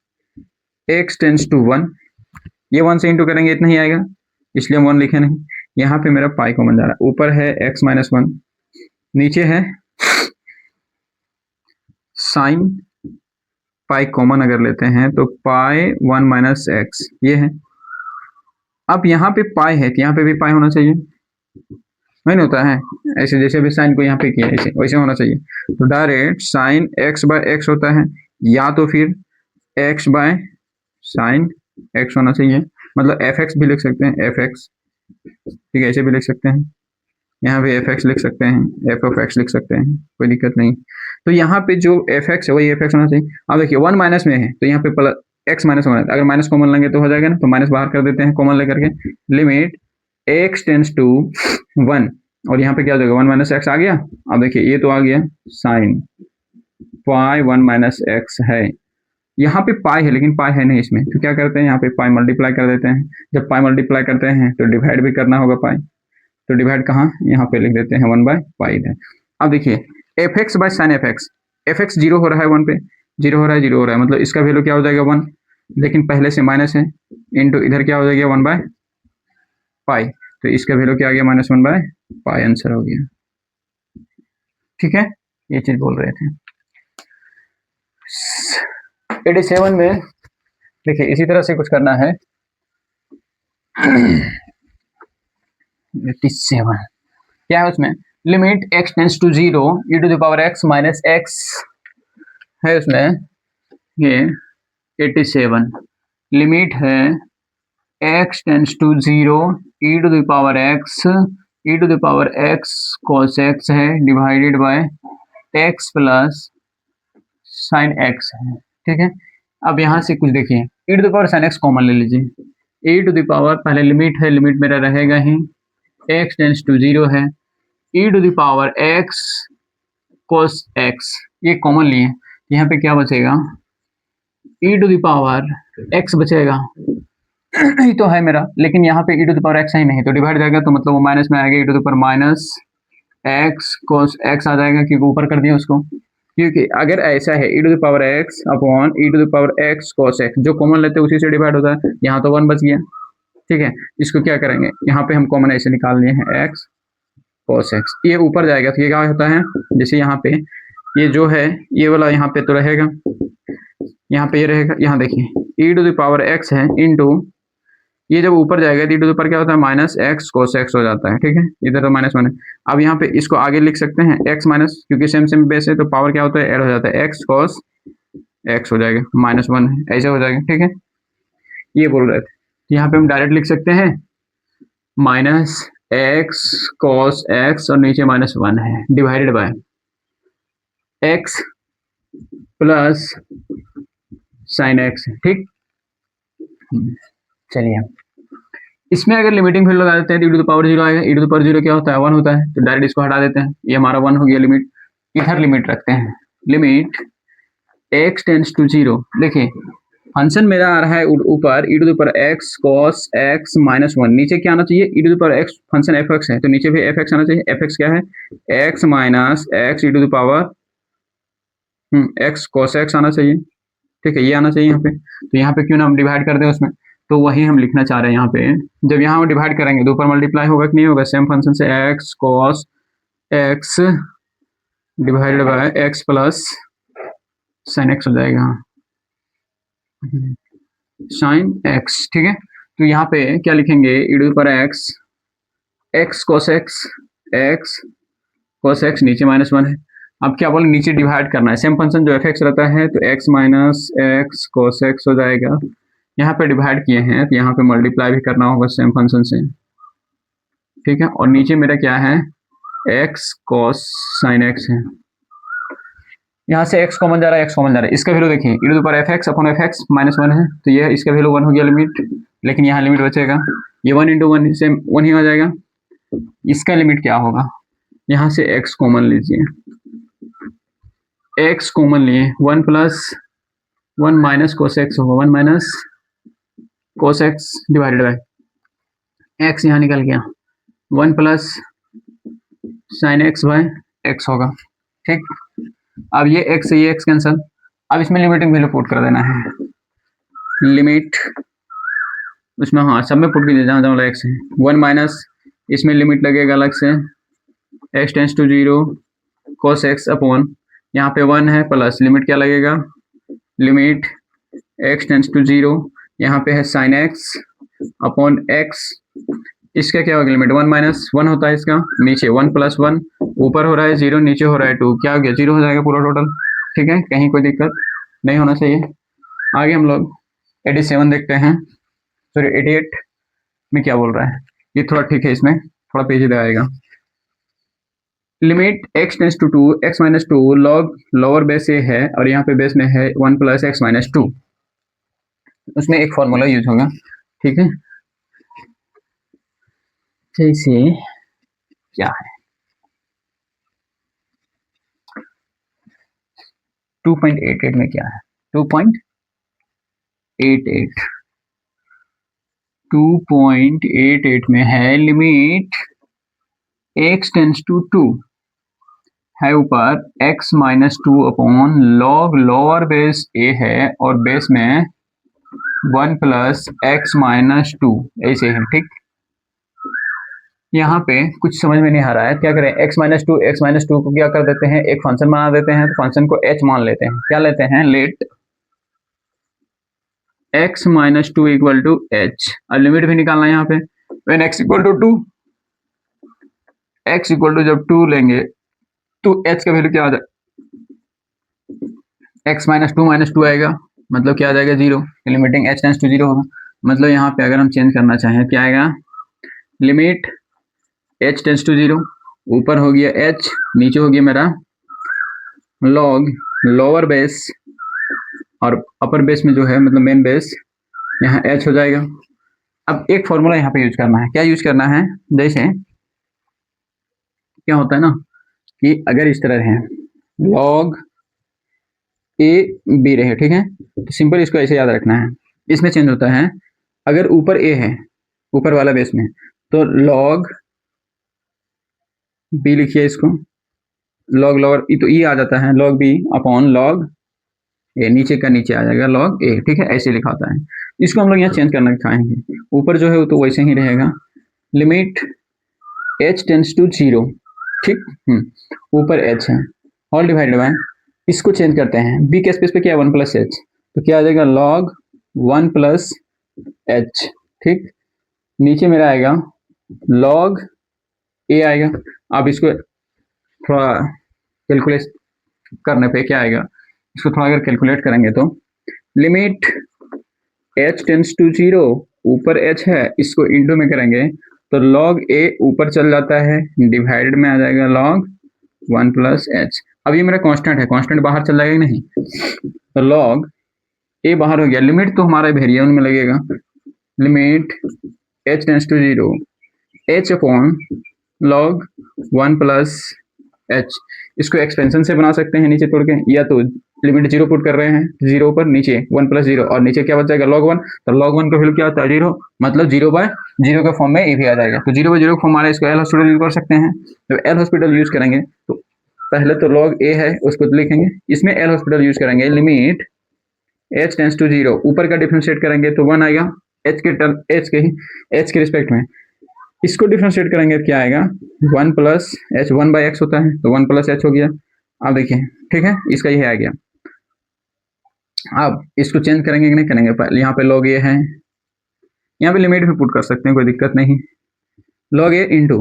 [SPEAKER 1] x tends to one, ये वन से इंटू करेंगे इतना ही आएगा, इसलिए हम वन लिखे नहीं। यहाँ पे मेरा पाई कॉमन जा रहा है, ऊपर है x माइनस वन, नीचे है साइन पाई कॉमन अगर लेते हैं तो पाई वन माइनस एक्स, ये है। अब यहाँ पे पाई है तो यहाँ पे भी पाई होना चाहिए, नहीं होता है ऐसे, जैसे भी साइन को यहाँ पे किया ऐसे वैसे होना चाहिए। तो direct sine X by X होता है, या तो फिर एक्स बाय साइन एक्स होना चाहिए, मतलब एफ एक्स भी लिख सकते हैं, एफ एक्स, ठीक है, ऐसे भी लिख सकते हैं, यहाँ पे एफ एक्स लिख सकते हैं, एफ ऑफ एक्स लिख सकते हैं, कोई दिक्कत नहीं। तो यहाँ पे जो एफ एक्स है वही एफ एक्स होना चाहिए। अब देखिए वन माइनस में है तो यहाँ पे प्लस एक्स माइनस वन है, अगर माइनस कॉमन लेंगे तो हो जाएगा ना, तो माइनस बाहर कर देते हैं कॉमन लेकर के, limit X tends to one, और यहाँ पे क्या हो जाएगा वन माइनस एक्स आ गया। अब देखिए ये तो आ गया sine pi one minus x है, यहाँ पे पाई है लेकिन पाई है नहीं इसमें, तो क्या करते हैं यहाँ पे पाई मल्टीप्लाई कर देते हैं। जब पाई मल्टीप्लाई करते हैं तो डिवाइड भी करना होगा पाई, तो डिवाइड कहाँ, यहाँ पे लिख देते हैं वन बाय पाई है। अब देखिए F x by sine F x, F x zero हो रहा है वन पे, जीरो हो रहा है, जीरो हो रहा है, मतलब इसका वैल्यू क्या हो जाएगा वन, लेकिन पहले से माइनस है, इंटू इधर क्या हो जाएगा वन बाय पाई, तो इसका वैल्यू क्या आ गया minus one by pi, answer हो गया। ठीक है, ये चीज बोल रहे थे। 87 में देखिए इसी तरह से कुछ करना है। 87 क्या है उसमें, limit x tends to zero e to the power x minus x है उसमें, ये 87 लिमिट है x tends to zero e to the power x cos x है divided by x plus sine x है। ठीक है, अब यहाँ से कुछ देखिए e टू द पावर साइन x कॉमन ले लीजिए, e टू द पावर पहले लिमिट है, लिमिट मेरा रहेगा ही x टेंस टू जीरो है, e to the power x cos x, ये कॉमन लिए, यहाँ पे क्या बचेगा e to the power x बचेगा ही तो है मेरा, लेकिन यहाँ पे e to the power x ही नहीं, तो डिवाइड जाएगा तो मतलब वो माइनस में आएगा, e to the power minus x cos x आ जाएगा, क्योंकि ऊपर कर दिया उसको, क्योंकि अगर ऐसा है e to the power x upon e to the power x cos x, जो कॉमन लेते हैं उसी से डिवाइड होता है, यहाँ तो वन बच गया। ठीक है, इसको क्या करेंगे, यहाँ पे हम कॉमन ऐसे निकाल लिए हैं x cos x, ये ऊपर जाएगा तो ये क्या होता है, जैसे यहाँ पे ये जो है ये वाला यहाँ पे तो रहेगा, यहाँ पे ये रहेगा, यहाँ देखिए e to the power x है इंटू ये जब ऊपर जाएगा तो e टू द पावर क्या होता है माइनस x cos x हो जाता है। ठीक है, इधर तो माइनस वन है, अब यहाँ पे इसको आगे लिख सकते हैं x माइनस, क्योंकि सेम सेम बेस है तो पावर क्या होता है ऐड हो जाता है, x cos x हो जाएगा, माइनस वन है, ऐसे हो जाएगा। ठीक है, ये बोल रहे थे, यहाँ पे हम डायरेक्ट लिख सकते हैं माइनस x cos x और नीचे माइनस वन है divided by x plus sine x। ठीक, चलिए इसमें अगर लिमिटिंग वैल्यू लगा देते हैं तो e to the power zero आएगा, e to the power zero क्या होता है वन होता है, तो डायरेक्ट इसको हटा देते हैं, ये हमारा वन हो गया, लिमिट इधर लिमिट रखते हैं, limit x tends to zero. देखिए फंक्शन मेरा आ रहा है ऊपर e to the power x cos x minus 1, नीचे क्या आना चाहिए e to the power x, function fx है तो नीचे भी fx आना चाहिए। fx क्या है x minus x e to the power x cos x आना चाहिए, ठीक है, ये आना चाहिए यहाँ पे। तो यहाँ पे क्यों ना हम डिवाइड कर दें उसमें, तो वही हम लिखना चाह रहे हैं यहाँ पे। जब यहाँ डिवाइड करेंगे तो ऊपर मल्टीप्लाई होगा कि नहीं होगा, सेम फंक्शन से x cos x divided by x plus sin x हो जाएगा, sin x, ठीक है। तो यहाँ पे क्या लिखेंगे e to the power x x cos x नीचे माइनस 1 है। अब क्या बोले नीचे डिवाइड करना है, सेम फंक्शन जो fx रहता है तो x minus x cos x हो जाएगा। यहाँ पे डिवाइड किए हैं तो यहाँ पे मल्टीप्लाई भी करना होगा सेम फंक्शन से, ठीक है। और नीचे मेरा क्या है x cos sin x है, यहाँ से x कॉमन जा रहा है, x कॉमन जा रहा है, इसका वैल्यू देखिए e to the power fx upon fx minus 1 है तो ये इसका वैल्यू 1 हो गया लिमिट, लेकिन यहाँ लिमिट बचेगा, ये 1 इंटू 1 से 1 ही आ जाएगा। इसका लिमिट क्या होगा, यहाँ से x कॉमन लीजिए, x कॉमन लिए 1 प्लस 1 माइनस कोस एक्स होगा, 1 minus cos X divided by x, यहाँ निकल गया 1 plus sine X by X होगा, ठीक। अब ये x से ये x कैंसल, अब इसमें लिमिटिंग वैल्यू पुट कर देना है, लिमिट उसमें हाँ सब में पुट कीजिए जहाँ जहाँ x है, 1 माइनस इसमें लिमिट लगेगा अलग से x tends to 0 cos x अपॉन यहाँ पे 1 है प्लस लिमिट क्या लगेगा, लिमिट x टेंस टू 0 यहाँ पे है sin x अपॉन x, इसका क्या होगा लिमिट 1 माइनस 1 होता है इसका, नीचे 1 प्लस 1, ऊपर हो रहा है 0 नीचे हो रहा है 2, क्या हो गया 0 हो जाएगा पूरा टोटल, ठीक है, कहीं कोई दिक्कत नहीं होना चाहिए। आगे हम लोग 87 देखते हैं, सॉरी 88 में क्या बोल रहा है, ये थोड़ा ठीक है, इसमें थोड़ा पेचीदा आएगा। Limit x tends to 2 x minus 2 log lower base A है और यहाँ पे बेस में है 1 प्लस x माइनस 2, उसमें एक फॉर्मूला यूज होगा, ठीक है। जैसे क्या है 2.88 में क्या है 2.88 में है लिमिट x टेंस टू 2 है ऊपर x minus 2 upon log lower base a है और बेस में 1 प्लस x माइनस 2 ऐसे है, ठीक। यहाँ पे कुछ समझ में नहीं आ रहा है, क्या करें x माइनस 2 को क्या कर देते हैं एक फंक्शन बना देते हैं, तो फंक्शन को h मान लेते हैं, क्या लेते हैं let x minus 2 equal to h, और लिमिट भी निकालना है यहाँ पे, when x equal to 2, x equal to जब 2 लेंगे तो h का वैल्यू क्या आ जाएगा x माइनस 2 आएगा, मतलब क्या आ जाएगा 0, लिमिटिंग h टेंस टू 0 होगा, मतलब यहाँ पे अगर हम चेंज करना चाहें क्या आएगा, लिमिट h टेंस टू 0, ऊपर हो गया h, नीचे हो गया मेरा लॉग लोअर बेस और अपर बेस में जो है मतलब मेन बेस यहाँ h हो जाएगा। अब एक फॉर्मूला यहाँ पे यूज करना है, क्या यूज करना है, जैसे क्या होता है ना कि अगर इस तरह है लॉग ए बी रहे, ठीक है, तो सिंपल इसको ऐसे याद रखना है, इसमें चेंज होता है अगर ऊपर ए है ऊपर वाला बेस में तो लॉग बी लिखिए इसको, लॉग लोअर तो ई आ जाता है लॉग बी अपॉन लॉग ए, नीचे का नीचे आ जाएगा लॉग ए, ठीक है, ऐसे लिखा होता है। इसको हम लोग यहाँ चेंज करना चाहेंगे, ऊपर जो है वो तो वैसे ही रहेगा, लिमिट h टेंस टू 0, ठीक, ऊपर h है ऑल डिवाइडेड बाय, इसको चेंज करते हैं b के स्पेस पे क्या है 1 प्लस h, तो क्या आ जाएगा log 1 प्लस h, ठीक, नीचे मेरा आएगा log a आएगा। अब इसको थोड़ा कैलकुलेट करने पे क्या आएगा, इसको थोड़ा अगर कैलकुलेट करेंगे तो लिमिट h टेंस टू 0 ऊपर h है, इसको इंटू में करेंगे तो log a ऊपर चल जाता है, डिवाइडेड में आ जाएगा log 1 प्लस h। अब ये मेरा कांस्टेंट है, कांस्टेंट बाहर चल जाएगा नहीं, तो log a बाहर हो गया, लिमिट तो हमारा वेरिएबल में लगेगा, limit h tends to 0 h upon log 1 plus h, इसको एक्सपेंशन से बना सकते हैं नीचे तोड़ के, या तो लिमिट जीरो पुट कर रहे हैं, जीरो पर नीचे 1 प्लस जीरो और नीचे क्या बच जाएगा log 1, तो log 1 का वैल्यू क्या होता है जीरो, मतलब जीरो बाय जीरो के फॉर्म में ये भी आ जाएगा। तो जीरो बाय जीरो फॉर्म आ रहा है, इसको एल हॉस्पिटल यूज कर सकते हैं। तो एल हॉस्पिटल यूज करेंगे तो पहले तो log a है उसको तो लिखेंगे, इसमें एल हॉस्पिटल यूज करेंगे, limit h tends to zero, ऊपर का डिफरेंशिएट करेंगे तो 1 आएगा h के रिस्पेक्ट में, इसको डिफरेंशिएट करेंगे तो क्या आएगा 1 प्लस एच, 1 बाई एक्स होता है तो 1 प्लस एच हो गया। अब देखिए ठीक है, इसका ये आ गया। अब इसको चेंज करेंगे कि नहीं करेंगे, पहले यहाँ पे log a है, यहाँ पे लिमिट भी पुट कर सकते हैं, कोई दिक्कत नहीं। log a इंटू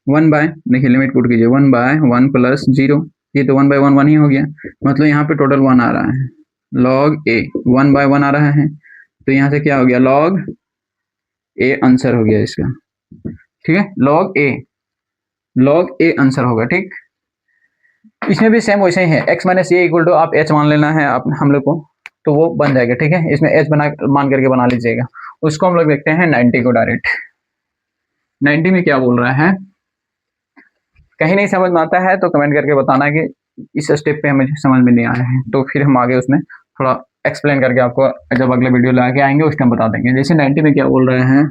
[SPEAKER 1] 1 बाय, देखिए लिमिट पुट कीजिए 1 बाय 1 प्लस जीरो, ये तो 1 बाय 1 1 ही हो गया, मतलब यहाँ पे टोटल 1 आ रहा है। log a 1 बाय 1 आ रहा है, तो यहाँ से क्या हो गया log a आंसर हो गया इसका, ठीक है। log a आंसर होगा, ठीक। इसमें भी सेम वैसे ही है, x minus A equal to आप h मान लेना है आप हम लोग को, तो वो बन जाएगा, ठीक है। इसमें h मान करके बना लीजिएगा। उसको हम लोग देखते हैं 90 को डायरेक्ट। 90 में क्या बोल रहा है, कहीं नहीं समझ में आता है तो कमेंट करके बताना कि इस स्टेप पे हमें समझ में नहीं आ रहा है, तो फिर हम आगे उसमें थोड़ा एक्सप्लेन करके आपको जब अगले वीडियो लाके आएंगे उस टाइम बता देंगे। जैसे 90 में क्या बोल रहे हैं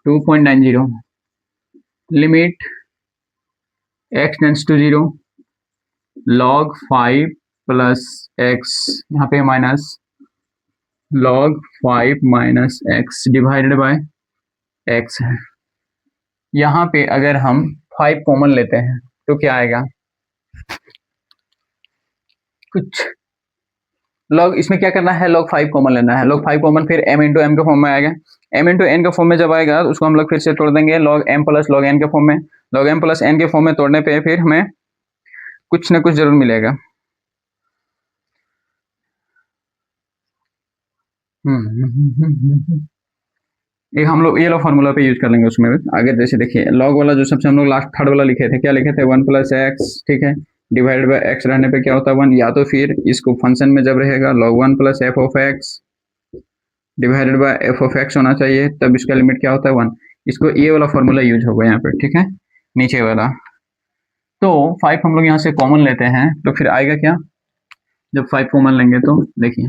[SPEAKER 1] 2.90 limit x tends to zero log 5 plus X, यहाँ पे minus log 5 minus X divided by x है। यहाँ पे अगर हम 5 कॉमन लेते हैं तो क्या आएगा, कुछ log, इसमें क्या करना है log 5 कॉमन लेना है, log 5 कॉमन फिर m इंटू एम के फॉर्म में आएगा, m इंटू एन के फॉर्म में जब आएगा तो उसको हम लोग फिर से तोड़ देंगे log m plus log n के फॉर्म में। log m प्लस n के फॉर्म में तोड़ने पे फिर हमें कुछ ना कुछ जरूर मिलेगा। एक हम लोग ये लो फॉर्मूला पे यूज कर लेंगे उसमें आगे। जैसे देखिए log वाला जो सबसे हम लोग लास्ट थर्ड वाला लिखे थे, क्या लिखे थे 1 प्लस एक्स, ठीक है, डिवाइडेड बाय एक्स रहने पे क्या होता है 1, या तो फिर इसको फंक्शन में जब रहेगा log 1 plus F of x divided bye F of x होना चाहिए, तब इसका लिमिट क्या होता है 1। इसको ये वाला फॉर्मूला यूज होगा यहाँ पे, ठीक है, नीचे वाला। तो 5 हम लोग यहाँ से कॉमन लेते हैं तो फिर आएगा क्या, जब 5 कॉमन लेंगे तो देखिए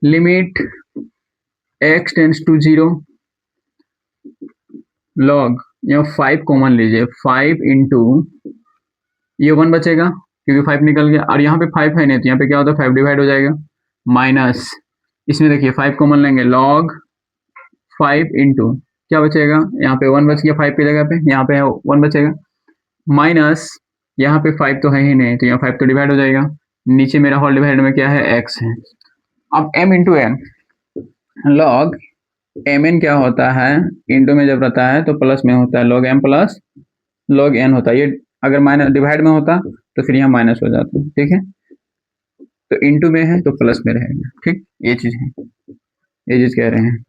[SPEAKER 1] limit x tends to zero log, यहाँ 5 कॉमन लीजिए, 5 इंटू ये 1 बचेगा क्योंकि 5 निकल गया, और यहाँ पे 5 है नहीं तो यहाँ पे क्या होता है 5 डिवाइड हो जाएगा, माइनस इसमें देखिए 5 कॉमन लेंगे log 5 इंटू क्या बचेगा, यहाँ पे 1 बच गया 5 की जगह पे, यहाँ पे 1 बचेगा, माइनस यहाँ पे 5 तो है ही नहीं तो यहाँ 5 तो डिवाइड हो जाएगा, नीचे मेरा होल डिवाइड में क्या है x है। अब m into N, log mn क्या होता है, इंटू में जब रहता है तो प्लस में होता है, log m plus log n होता है, ये अगर माइनस डिवाइड में होता तो फिर यहाँ माइनस हो जाता, ठीक है, तो इंटू में है तो प्लस में रहेगा, ठीक, ये चीज है, ये चीज कह रहे हैं।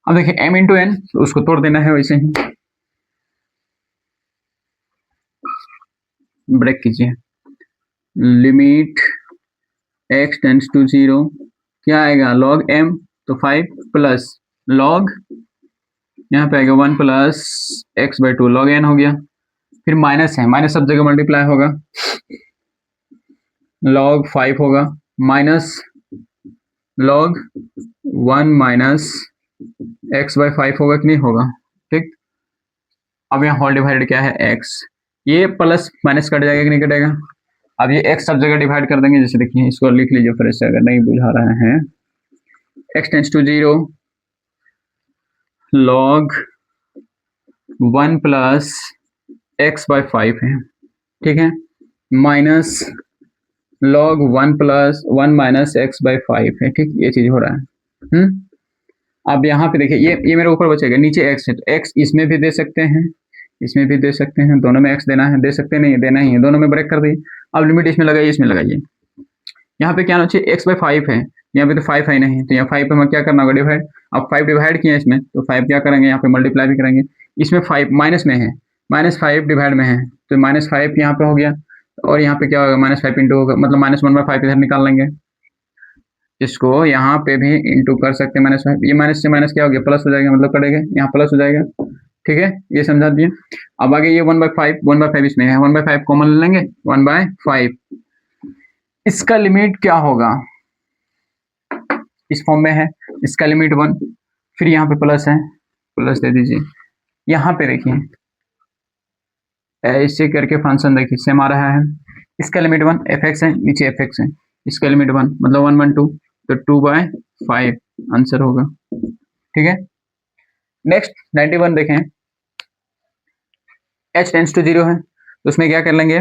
[SPEAKER 1] अब देखिए m इंटू एन, उसको तोड़ देना है वैसे ही, ब्रेक कीजिए, limit x tends to zero क्या आएगा log m, तो 5 प्लस log यहाँ पे आएगा 1 plus X by 2 log n हो गया, फिर माइनस है, माइनस सब जगह मल्टीप्लाई होगा, log 5 होगा, minus log 1 minus X by 5 होगा कि नहीं होगा, ठीक। अब यहाँ होल डिवाइडेड क्या है x, ये प्लस माइनस कट जाएगा कि नहीं कटेगा, अब ये x सब जगह डिवाइड कर देंगे। जैसे देखिए इसको लिख लीजिए फिर से अगर नहीं बुझा रहे हैं, x tends to zero log 1 plus X by 5 है, ठीक है, minus log 1 plus 1 minus X by 5 है, ठीक, ये चीज हो रहा है। अब यहाँ पे देखिए ये मेरे ऊपर बचेगा, नीचे x है तो x इसमें भी दे सकते हैं, इसमें भी दे सकते हैं, दोनों में x देना है, दे सकते नहीं देना ही है, दोनों में ब्रेक कर दिए। अब लिमिट इसमें लगाइए, इसमें लगाइए, यहाँ पे क्या होना चाहिए x बाई 5 है, यहाँ पे तो 5 है नहीं तो यहाँ 5 पे हमें क्या करना होगा डिवाइड, अब 5 डिवाइड किया इसमें तो 5 क्या करेंगे यहाँ पे मल्टीप्लाई भी करेंगे, इसमें 5 माइनस में है, माइनस 5 डिवाइड में है तो माइनस 5 यहाँ पे हो गया, और यहाँ पे क्या होगा माइनस 5 इंटू होगा, मतलब माइनस 1 बाई 5 इधर निकाल लेंगे, इसको यहाँ पे भी इंटू कर सकते हैं, माइनस 5, ये माइनस से माइनस क्या हो गया प्लस हो जाएगा, मतलब कटेगा यहाँ प्लस हो जाएगा, ठीक है, ये समझा दिए। अब आगे ये 1 बाई 5 इसमें है, 1 बाई 5 कॉमन ले लेंगे, 1 बाई 5 इसका लिमिट क्या होगा, इस फॉर्म में है, इसका लिमिट 1, फिर यहाँ पे प्लस है, प्लस दे दीजिए, यहाँ पे देखिए ऐसे करके फंक्शन देखिए सेम आ रहा है, इसका लिमिट 1 एफ एक्स है, नीचे एफ एक्स है, इसका लिमिट 1 मतलब 1 1 2, तो 2/5 आंसर होगा। ठीक है, नेक्स्ट 91 देखें, h टेंस टू 0 है, तो उसमें क्या कर लेंगे,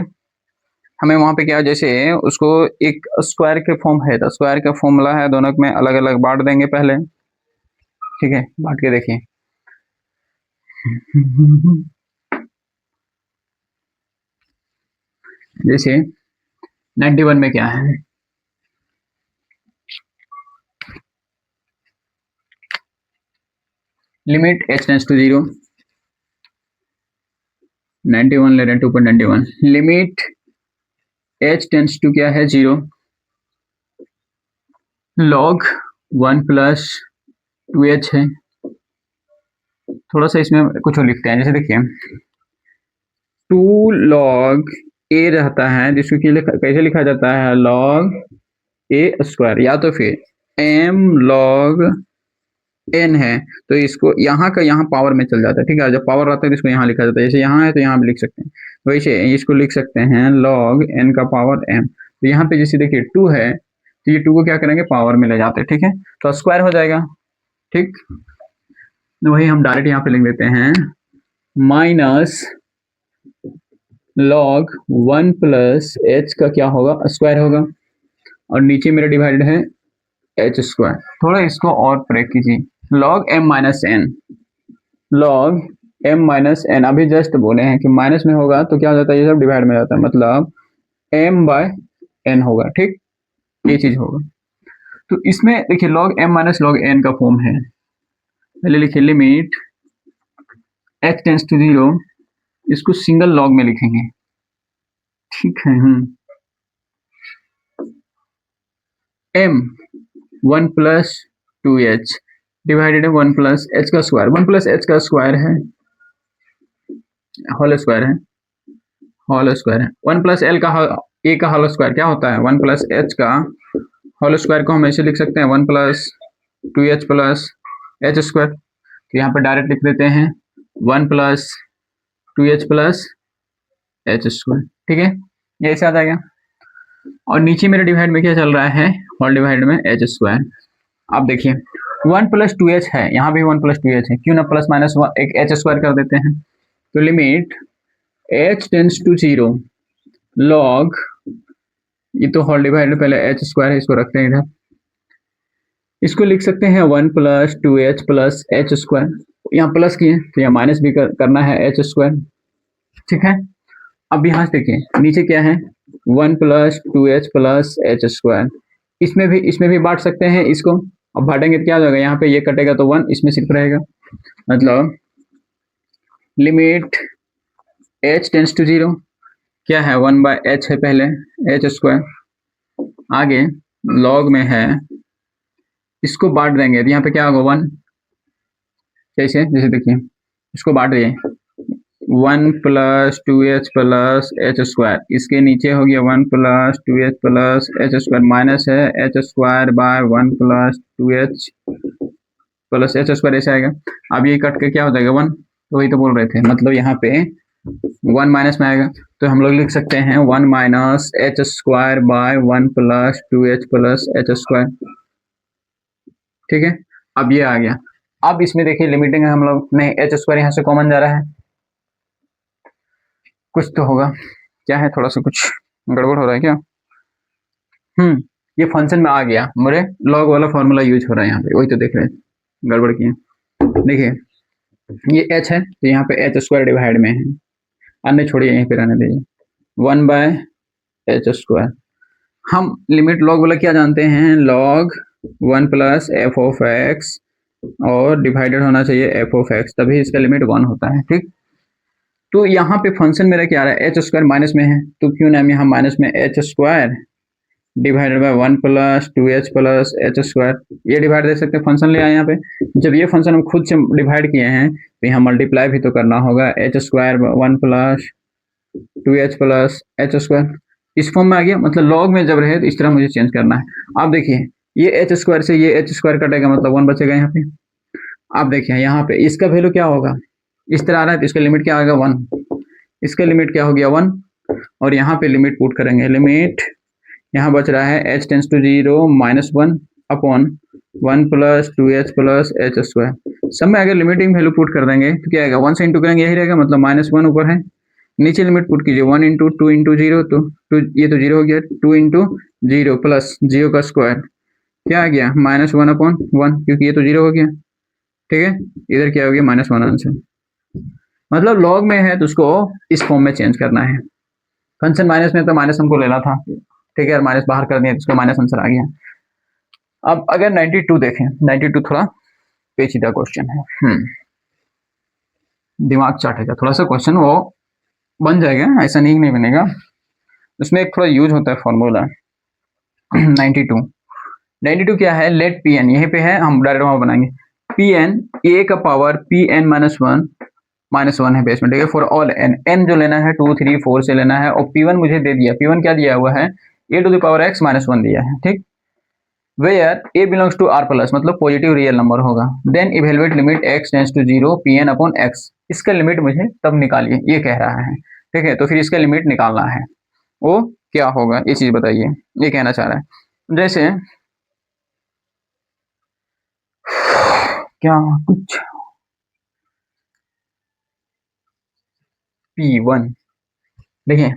[SPEAKER 1] हमें वहां पे क्या, जैसे उसको एक स्क्वायर के फॉर्म है, तो स्क्वायर का फॉर्मूला है, दोनों में अलग अलग बांट देंगे पहले। ठीक है, बांट के देखिए जैसे 91 में क्या है, लिमिट h टेंस टू 0, 91 ले रहे हैं 2.91, लिमिट h टेंस टू क्या है 0, log 1 प्लस 2h है। थोड़ा सा इसमें कुछ और लिखते हैं, जैसे देखिए 2 log a रहता है, जिसको कैसे लिखा जाता है, log a स्क्वायर, या तो फिर m log n है, तो इसको यहाँ का यहाँ पावर में चल जाता है। ठीक है, जब पावर आता है तो इसको यहाँ लिखा जाता है, जैसे यहाँ है तो यहाँ भी लिख सकते हैं, वैसे इसको लिख सकते हैं log n का पावर m। तो यहाँ पे जैसे देखिए 2 है, तो ये 2 को क्या करेंगे, पावर में ले जाते हैं। ठीक है, तो स्क्वायर हो जाएगा। ठीक, वही हम डायरेक्ट यहाँ पे लिख देते हैं, माइनस log 1 प्लस h का क्या होगा, स्क्वायर होगा, और नीचे मेरा डिवाइडेड है h स्क्वायर। थोड़ा इसको और ब्रेक कीजिए, log m minus n, log m minus n, अभी जस्ट बोले हैं कि माइनस में होगा तो क्या हो जाता है, ये सब डिवाइड में जाता है, मतलब m बाय n होगा। ठीक, ये चीज होगा। तो इसमें देखिए log m minus log n का फॉर्म है, पहले लिखिए लिमिट h टेंस टू 0, इसको सिंगल लॉग में लिखेंगे। ठीक है, m 1 प्लस 2h डिवाइडेड है 1 प्लस h का स्क्वायर, 1 प्लस h का स्क्वायर है, होल स्क्वायर है, होल स्क्वायर है, 1 प्लस l का a का होल स्क्वायर क्या होता है, 1 प्लस h का होल स्क्वायर को हम ऐसे लिख सकते हैं 1 plus 2h plus h square. तो यहाँ पे डायरेक्ट लिख देते हैं 1 plus 2h plus h square. ठीक है, ये ऐसे आ जाएगा, और नीचे मेरे डिवाइड में क्या चल रहा है, होल डिवाइड में h स्क्वायर। अब देखिए 1 प्लस 2h है, यहाँ भी 1 प्लस 2h है, क्यों ना प्लस माइनस एक h स्क्वायर कर देते हैं। तो limit h tends to 0 log, ये तो होल डिवाइड पहले h स्क्वायर है, इसको रखते हैं इधर, इसको लिख सकते हैं 1 plus 2h plus h square, यहाँ प्लस किए तो यहाँ माइनस भी करना है h स्क्वायर। ठीक है, अब यहाँ से देखिए नीचे क्या है, 1 plus 2h plus h square, इसमें भी बांट सकते हैं इसको, अब बांटेंगे तो क्या हो जाएगा, यहाँ पे ये कटेगा तो 1 इसमें सिर्फ रहेगा, मतलब लिमिट h टेंस टू 0 क्या है, 1 बाय h है पहले, h स्क्वायर, आगे log में है, इसको बांट देंगे तो यहाँ पे क्या होगा 1, कैसे, जैसे देखिए इसको बांट दिए 1 plus 2h plus h square, इसके नीचे हो गया 1 plus 2h plus h square, minus है h square by 1 plus 2h plus h square, ऐसे आएगा। अब ये कट के क्या हो जाएगा 1, तो वही तो बोल रहे थे, मतलब यहाँ पे 1 माइनस में आएगा, तो हम लोग लिख सकते हैं 1 minus h square by 1 plus 2h plus h square. ठीक है, अब ये आ गया। अब इसमें देखिए लिमिटिंग है हम लोग, नहीं h स्क्वायर यहाँ से कॉमन जा रहा है, कुछ तो होगा, क्या है, थोड़ा सा कुछ गड़बड़ हो रहा है क्या, ये फंक्शन में आ गया, मेरे लॉग वाला फॉर्मूला यूज हो रहा है यहाँ पे, वही तो देख रहे हैं, गड़बड़ किए। देखिए ये h है, तो यहाँ पे h स्क्वायर डिवाइड में है, अन्य छोड़िए यहीं पे रहने दीजिए, 1 बाय h स्क्वायर। हम लिमिट लॉग वाला क्या जानते हैं, log 1 plus F of x और डिवाइडेड होना चाहिए एफ ऑफ एक्स, तभी इसका लिमिट 1 होता है। ठीक, तो यहाँ पे फंक्शन मेरा क्या आ रहा है, h स्क्वायर माइनस में है, तो क्यों ना हम यहाँ माइनस में h square divided bye 1 plus 2h plus h square, ये डिवाइड दे सकते हैं, फंक्शन ले आए यहाँ पे। जब ये फंक्शन हम खुद से डिवाइड किए हैं तो यहाँ मल्टीप्लाई भी तो करना होगा, h square 1 plus 2h plus h square, इस फॉर्म में आ गया, मतलब लॉग में जब रहे तो इस तरह मुझे चेंज करना है। आप देखिए ये एच स्क्वायर से ये एच स्क्वायर कटेगा, मतलब 1 बचेगा यहाँ पे। आप देखिए यहाँ पे इसका वैल्यू क्या होगा, इस तरह आ रहा है तो इसका लिमिट क्या आएगा 1, इसका लिमिट क्या हो गया 1, और यहाँ पे लिमिट पुट करेंगे, लिमिट यहाँ बच रहा है h tends to 0 -1 upon 1 plus 2h plus H square. सब में अगर लिमिटिंग वैल्यू पुट कर देंगे तो क्या आएगा, 1 से इंटू करेंगे यही रहेगा, मतलब -1 ऊपर है, नीचे लिमिट पुट कीजिए 1 इंटू 2 इंटू 0, तो 2 ये तो 0 हो गया, 2 इंटू 0 प्लस 0 का स्क्वायर क्या आ गया -1 अपॉन 1, क्योंकि ये तो 0 हो गया, ठीक है। इधर क्या हो गया -1 आंसर। मतलब लॉग में है तो उसको इस फॉर्म में चेंज करना है। फंक्शन माइनस में तो माइनस हमको लेना था, ठीक है, माइनस बाहर कर दिया तो इसका माइनस आंसर आ गया। अब अगर 92 देखें, 92 थोड़ा पेचीदा क्वेश्चन है, दिमाग चाटेगा थोड़ा सा क्वेश्चन, वो बन जाएगा, ऐसा नहीं बनेगा। उसमें एक थोड़ा यूज होता है फॉर्मूला। 92 क्या है, लेट पी एन, यहीं पे है, हम डायरेक्ट वहां बनाएंगे, पी एन ए का पावर पी एन -1 है बेस में, ठीक है, फॉर ऑल एन जो लेना है 2 3 4 से लेना है, और P1 मुझे दे दिया, P1 क्या दिया हुआ है a to the power x -1 दिया है, ठीक। Where a belongs to r plus, मतलब पॉजिटिव रियल नंबर होगा, then evaluate limit x tends to 0 Pn upon x, इसका लिमिट मुझे तब निकालिए, ये कह रहा है, ठीक है। तो फिर इसका लिमिट निकालना है, वो क्या होगा ये चीज बताइए, ये कहना चाह रहा है। जैसे क्या कुछ P1 देखिए,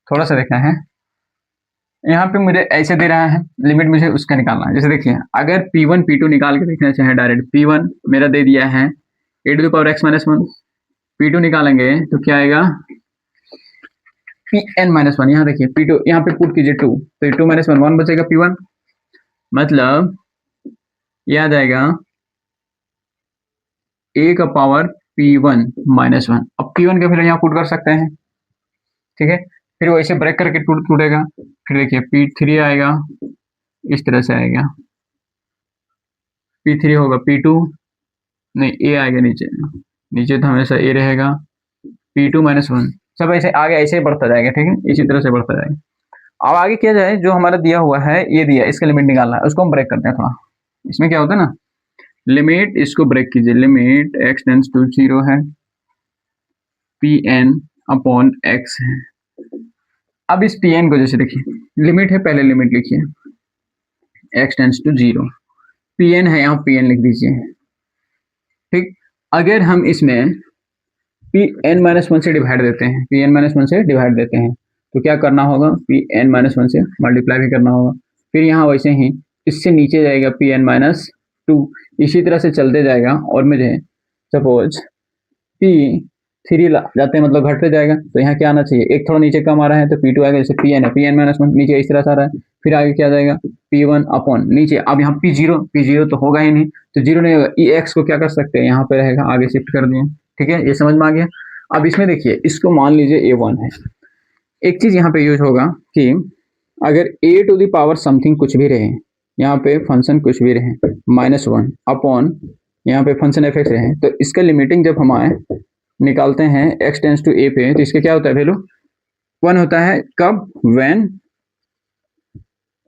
[SPEAKER 1] थोड़ा सा देखना है, यहाँ पे मुझे ऐसे दे रहा है, लिमिट मुझे उसका निकालना है। जैसे देखिए अगर P1 P2 निकाल के देखना चाहे डायरेक्ट, P1 मेरा दे दिया है a to the power x -1, P2 निकालेंगे तो क्या आएगा Pn -1, यहाँ देखिए P2 यहाँ पे पुट कीजिए 2, तो 2 -1 1 बचेगा P1, मतलब ये आ जाएगा a का पावर P1 -1। अब P1 का फिर यहाँ पुट कर सकते हैं, ठीक है, फिर वैसे ब्रेक करके टूटेगा, फिर देखिए P3 आएगा, इस तरह से आएगा, P3 होगा P2 नहीं, a आएगा नीचे, नीचे तो हमेशा a रहेगा, P2 -1, सब ऐसे आगे ऐसे ही बढ़ता जाएगा, ठीक है, इसी तरह से बढ़ता जाएगा। अब आगे क्या जाए, जो हमारा दिया हुआ है ये दिया, इसका लिमिट निकालना है, उसको हम ब्रेक करते हैं थोड़ा। इसमें क्या होता है ना, लिमिट इसको ब्रेक कीजिए, लिमिट x टेंस टू 0 है, Pn अपॉन x है। अब इस Pn को जैसे देखिए, लिमिट है, पहले लिमिट लिखिए x टेंस टू 0, Pn है, यहाँ Pn लिख दीजिए, ठीक। अगर हम इसमें Pn -1 से डिवाइड देते हैं, Pn -1 से डिवाइड देते हैं, तो क्या करना होगा, Pn -1 से मल्टीप्लाई भी करना होगा, फिर यहाँ वैसे ही इससे नीचे जाएगा Pn -2, इसी तरह से चलते जाएगा, और मुझे सपोज P3 जाते हैं, मतलब घटते जाएगा, तो यहाँ क्या आना चाहिए, एक थोड़ा नीचे कम आ रहा है तो P2 आएगा, जैसे Pn है, Pn -1 नीचे इस तरह से आ रहा है, फिर आगे क्या जाएगा P1 अपॉन नीचे, अब यहाँ P0 तो होगा ही नहीं, तो 0 नहीं होगा, EX को क्या कर सकते हैं, यहाँ पे रहेगा, आगे शिफ्ट कर दिए, ठीक है, ये समझ में आ गया। अब इसमें देखिए, इसको मान लीजिए A1 है, एक चीज यहाँ पे यूज होगा कि अगर a to the power something कुछ भी रहे, यहाँ पे फंक्शन कुछ भी रहे -1 अपॉन यहाँ पे फंक्शन f रहे, तो इसका लिमिटिंग जब हम आए निकालते हैं x टेंस टू a पे, तो इसका क्या होता है वैल्यू 1 होता है, कब, when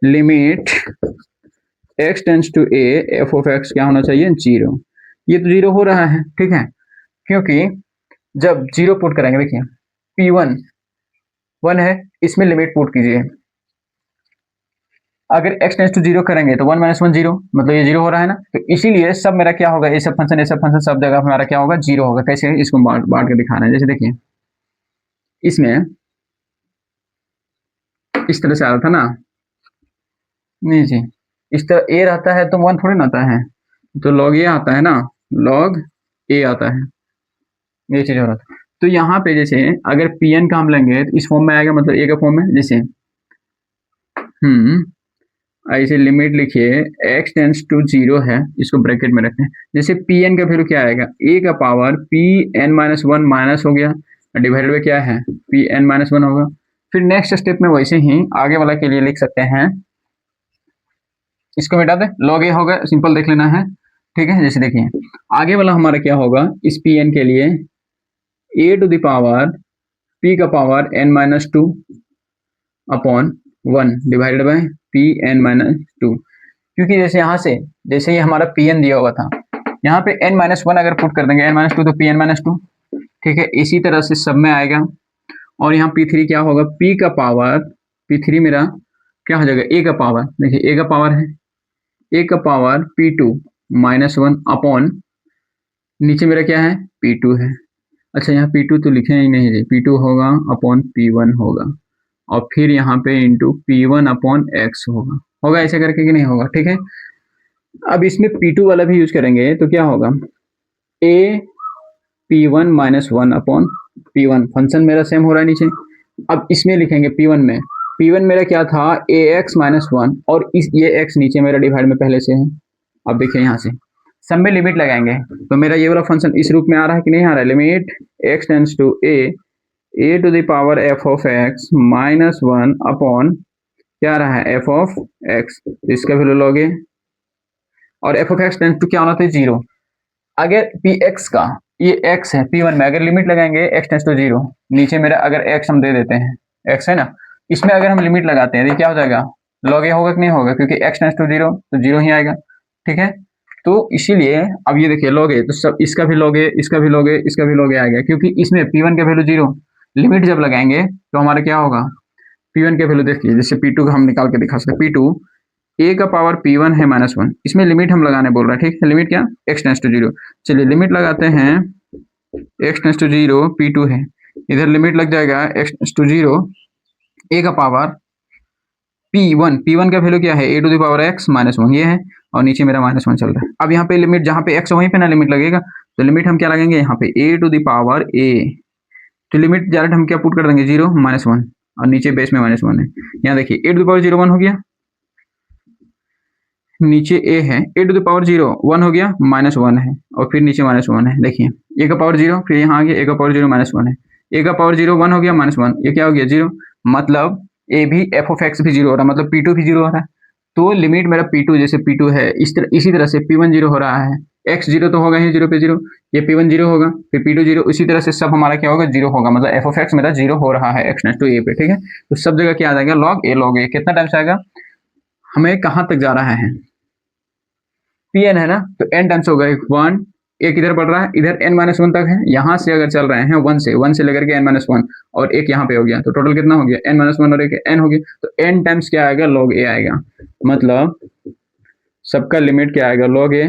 [SPEAKER 1] limit x tends to a f of x क्या होना चाहिए 0, ये तो 0 हो रहा है, ठीक है, क्योंकि जब 0 पुट करेंगे, देखिए P1 1 है, इसमें लिमिट पुट कीजिए, अगर x टेंस टू 0 करेंगे तो 1 -1 0, मतलब ये 0 हो रहा है ना, तो इसीलिए सब मेरा क्या होगा, ये सब फंक्शन सब जगह हमारा क्या होगा 0 होगा। कैसे, इसको बांट के दिखा रहे हैं, जैसे देखिए इसमें इस तरह से आ रहा था ना, नहीं जी, इस तरह a रहता है तो 1 थोड़ी ना आता है, तो log a आता है ना, log a आता है, ये चीज हो रहा था। तो यहाँ पे जैसे अगर Pn का हम लेंगे तो इस फॉर्म में आएगा, मतलब a का फॉर्म में, जैसे ऐसे लिमिट लिखिए x टेंस टू 0 है, इसको ब्रैकेट में रखते हैं, जैसे Pn का वैल्यू क्या आएगा, a का पावर Pn -1 माइनस हो गया, डिवाइडेड बाय क्या है Pn -1 होगा। फिर नेक्स्ट स्टेप में वैसे ही आगे वाला के लिए लिख सकते हैं, इसको मिटा दे, log a होगा, सिंपल देख लेना है, ठीक है। जैसे देखिए आगे वाला हमारा क्या होगा, इस Pn के लिए a to the power p का power n -2 upon 1 divided by P N minus 2, क्योंकि जैसे यहाँ से जैसे ही हमारा पी एन दिया हुआ था, यहाँ पे n माइनस 1 अगर पुट कर देंगे n माइनस 2 तो पी एन माइनस 2, ठीक है। इसी तरह से सब में आएगा। और यहाँ P3 क्या होगा, P का पावर P3 मेरा क्या हो जाएगा, A का पावर, देखिए A का पावर है, A का पावर P2 माइनस 1 अपॉन नीचे मेरा क्या है P2 है। अच्छा यहाँ P2 तो लिखे ही नहीं है, P2 होगा अपॉन P1 होगा और फिर यहाँ पे इंटू P1 अपॉन एक्स होगा ऐसे करके कि नहीं होगा, ठीक है। अब इसमें P2 वाला भी यूज करेंगे तो क्या होगा, A P1 minus 1 upon P1, function मेरा सेम हो रहा है नीचे। अब इसमें लिखेंगे P1 मेरा क्या था AX माइनस 1 और इस ये x नीचे मेरा डिवाइड में पहले से है। अब देखिए यहाँ से सब में लिमिट लगाएंगे तो मेरा ये वाला फंक्शन इस रूप में आ रहा है कि नहीं आ रहा है, limit x tends to a to the power f of x minus 1 upon क्या आ रहा है f ऑफ x, इसका वैल्यू लोगे और f of x tends to क्या होना था 0। अगर px का ये x है P1 में अगर लिमिट लगाएंगे x टेंड्स टू 0, नीचे मेरा अगर x हम दे देते हैं x है ना, इसमें अगर हम लिमिट लगाते हैं तो क्या हो जाएगा, log a होगा कि नहीं होगा, क्योंकि x टेंड्स टू 0 तो 0 ही आएगा, ठीक है। तो इसीलिए अब ये देखिए log a तो सब इसका भी log a, इसका भी log a, इसका भी log a आ गया, क्योंकि इसमें P1 का वैल्यू 0, लिमिट जब लगाएंगे तो हमारा क्या होगा, P1 के वैल्यू देखिए, जैसे P2 का हम निकाल के दिखा सकते हैं, P2 a का पावर P1 है माइनस 1, इसमें लिमिट हम लगाने बोल रहे हैं, ठीक है। लिमिट क्या, x टेंड्स टू 0, चलिए लिमिट लगाते हैं, x टेंड्स टू 0 P2 है, इधर लिमिट लग जाएगा x टेंड्स टू 0 a का पावर P1 का वैल्यू क्या है a to the power x minus 1 ये है और नीचे मेरा माइनस 1 चल रहा है। अब यहाँ पे लिमिट जहाँ पे x वहीं पे ना लिमिट लगेगा, तो लिमिट हम क्या लगेंगे यहाँ पे a to the power a, तो लिमिट डायरेक्ट हम क्या पुट कर देंगे 0 माइनस 1 और नीचे बेस में माइनस 1 है। यहाँ देखिए a टू द पावर 0 1 हो गया, नीचे a है a टू द पावर 0 1 हो गया, माइनस 1 है और फिर नीचे माइनस 1 है। देखिए a का पावर 0 फिर यहाँ आ गया a का पावर 0 माइनस 1 है, a का पावर 0 1 हो गया माइनस 1, ये क्या हो गया 0, मतलब a भी f ऑफ x भी 0 हो रहा है, मतलब P2 भी 0 हो रहा है। तो लिमिट मेरा P2 जैसे P2 है इसी तरह से P1 0 हो रहा है, x 0 तो होगा ही 0 पे 0, ये P1 0 होगा फिर P2 0, इसी तरह से सब हमारा क्या होगा 0 होगा, मतलब f ऑफ x मेरा 0 हो रहा है x नेक्स्ट टू a पे, ठीक है। तो सब जगह क्या आ जाएगा log a कितना टाइम्स आएगा, हमें कहाँ तक जा रहा है Pn है ना, तो n टाइम्स होगा 1, एक इधर बढ़ रहा है इधर n माइनस 1 तक है, यहाँ से अगर चल रहे हैं 1 से लेकर के n माइनस 1 और एक यहाँ पे हो गया, तो टोटल कितना हो गया n माइनस 1 और एक n हो गया, तो n टाइम्स क्या आएगा log a आएगा, मतलब सबका लिमिट क्या आएगा log a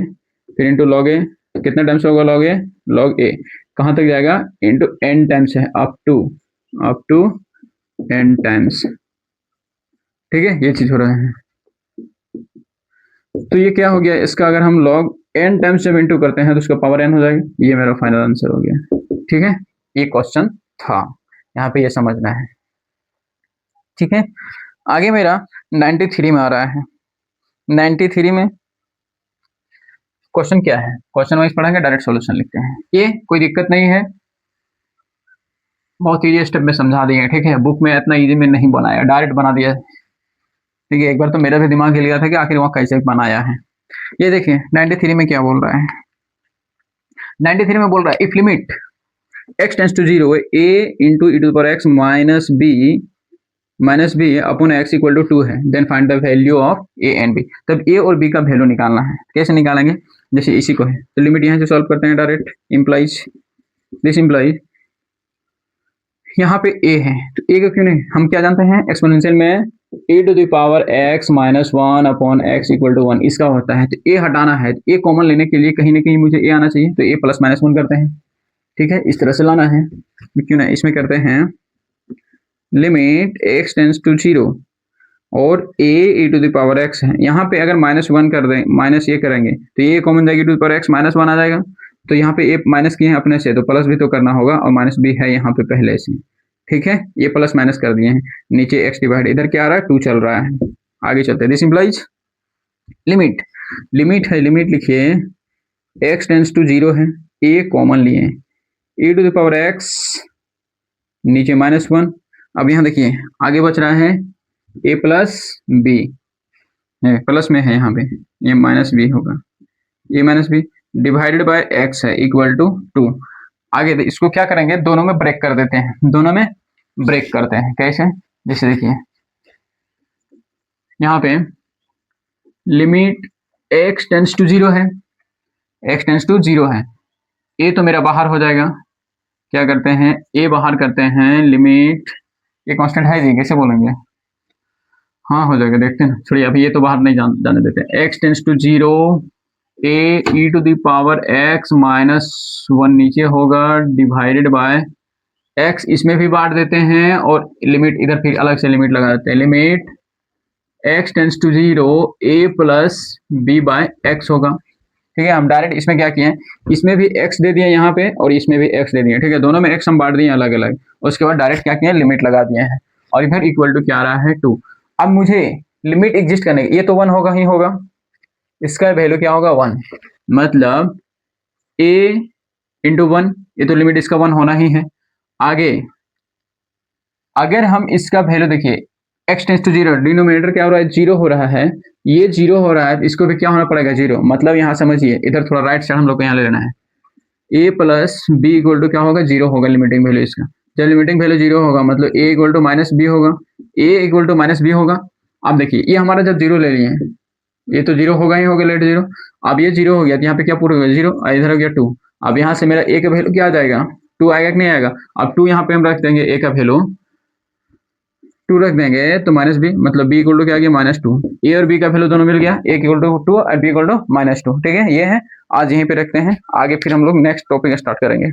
[SPEAKER 1] फिर इंटू log a, कितना टाइम्स होगा log a कहाँ तक जाएगा इंटू n टाइम्स है अप टू n टाइम्स, ठीक है। ये चीज हो रहा है, तो ये क्या हो गया इसका, अगर हम log n टाइम्स जब इंटू करते हैं तो उसका पावर n हो जाएगा, ये मेरा फाइनल आंसर हो गया, ठीक है। ये क्वेश्चन था, यहाँ पे ये समझना है, ठीक है। आगे मेरा 93 में आ रहा है, 93 में क्वेश्चन क्या है, क्वेश्चन वाइज पढ़ेंगे डायरेक्ट सॉल्यूशन लिखते हैं, ये कोई दिक्कत नहीं है, बहुत ईजी स्टेप में समझा दिए, ठीक है। बुक में इतना ईजी में नहीं बनाया, डायरेक्ट बना दिया, ठीक है। एक बार तो मेरा भी दिमाग हिल गया था कि आखिर वहाँ कैसे बनाया है। ये देखिए 93 में क्या बोल रहा है, 93 में बोल रहा है if limit x tends to 0 a into e to the power x minus b upon x equal to 2 है, then find the value of a and b। तब a और b का वैल्यू निकालना है, कैसे निकालेंगे, जैसे इसी को है तो लिमिट यहाँ से सॉल्व करते हैं डायरेक्ट, दिस इम्प्लाइज यहाँ पे a है तो a का क्यों नहीं, हम क्या जानते हैं एक्सपोनेंशियल में a to the power x minus 1 upon x equal to 1 इसका होता है, तो a हटाना है, a कॉमन लेने के लिए कहीं ना कहीं मुझे a आना चाहिए, तो a प्लस माइनस 1 करते हैं, ठीक है। इस तरह से लाना है, क्यों ना इसमें करते हैं लिमिट x टेंड्स टू 0 और a e to the power x है, यहाँ पे अगर माइनस 1 कर दें, माइनस ये करेंगे तो ये कॉमन जाएगी to the power x minus 1 आ जाएगा, तो यहाँ पे a माइनस किए हैं अपने से तो प्लस भी तो करना होगा और माइनस भी है यहाँ पे पहले से, ठीक है। ये प्लस माइनस कर दिए हैं, नीचे x डिवाइड इधर क्या आ रहा है 2 चल रहा है, आगे चलते हैं। दिस इम्प्लाइज लिमिट है, लिमिट लिखिए x टेंड्स टू 0 है, a कॉमन लिए e to the power x नीचे माइनस 1, अब यहाँ देखिए आगे बच रहा है a प्लस बी, प्लस में है यहाँ पे ये माइनस बी होगा, ये minus B divided by x है इक्वल टू 2। आगे इसको क्या करेंगे, दोनों में ब्रेक कर देते हैं, दोनों में ब्रेक करते हैं, कैसे, जैसे देखिए यहाँ पे लिमिट x टेंस टू 0 है, x टेंस टू 0 है, a तो मेरा बाहर हो जाएगा, क्या करते हैं a बाहर करते हैं, लिमिट ये कांस्टेंट है जी, कैसे बोलेंगे, हाँ हो जाएगा, देखते हैं, छोड़िए अभी ये तो बाहर नहीं जाने देते, x tends to 0 a e to the power x minus 1 नीचे होगा डिवाइडेड बाय x, इसमें भी बांट देते हैं और लिमिट इधर फिर अलग से लिमिट लगा देते हैं, limit x tends to 0 a plus b by x होगा। ठीक है, हम डायरेक्ट इसमें क्या किए हैं, इसमें भी x दे दिए यहाँ पे और इसमें भी x दे दिए, ठीक है, दोनों में x हम बांट दिए अलग अलग, उसके बाद डायरेक्ट क्या किए, लिमिट लगा दिए हैं और इधर इक्वल टू क्या आ रहा है 2। अब मुझे लिमिट एग्जिस्ट करने की, ये तो 1 होगा ही होगा, इसका वैल्यू क्या होगा 1, मतलब a इंटू 1, ये तो लिमिट इसका 1 होना ही है। आगे अगर हम इसका वैल्यू देखिए x टेंस टू 0, डिनोमिनेटर क्या हो रहा है 0 हो रहा है, ये 0 हो रहा है, इसको भी क्या होना पड़ेगा 0, मतलब यहाँ समझिए इधर थोड़ा राइट साइड हम लोग को यहाँ ले लेना है, a plus B equal to क्या होगा 0 होगा लिमिटिंग वैल्यू इसका, जब लिमिटिंग वैल्यू 0 होगा मतलब a equal to minus B होगा, a equal to minus B होगा। अब देखिए ये हमारा जब 0 ले लिए, ये तो 0 होगा ही होगा, लेट 0, अब ये 0 हो गया तो यहाँ पे क्या पूरा हो गया 0, इधर हो गया 2, अब यहाँ से मेरा a का वैल्यू क्या आ जाएगा 2 आएगा कि नहीं आएगा, अब 2 यहाँ पे हम रख देंगे, a का वैल्यू 2 रख देंगे तो माइनस बी, मतलब b इक्वल टू क्या आ गया -2, a और b का वैल्यू दोनों मिल गया, a इक्वल टू 2 और b इक्वल टू -2, ठीक है, ये है, आज यहीं पे रखते हैं, आगे फिर हम लोग नेक्स्ट टॉपिक स्टार्ट करेंगे।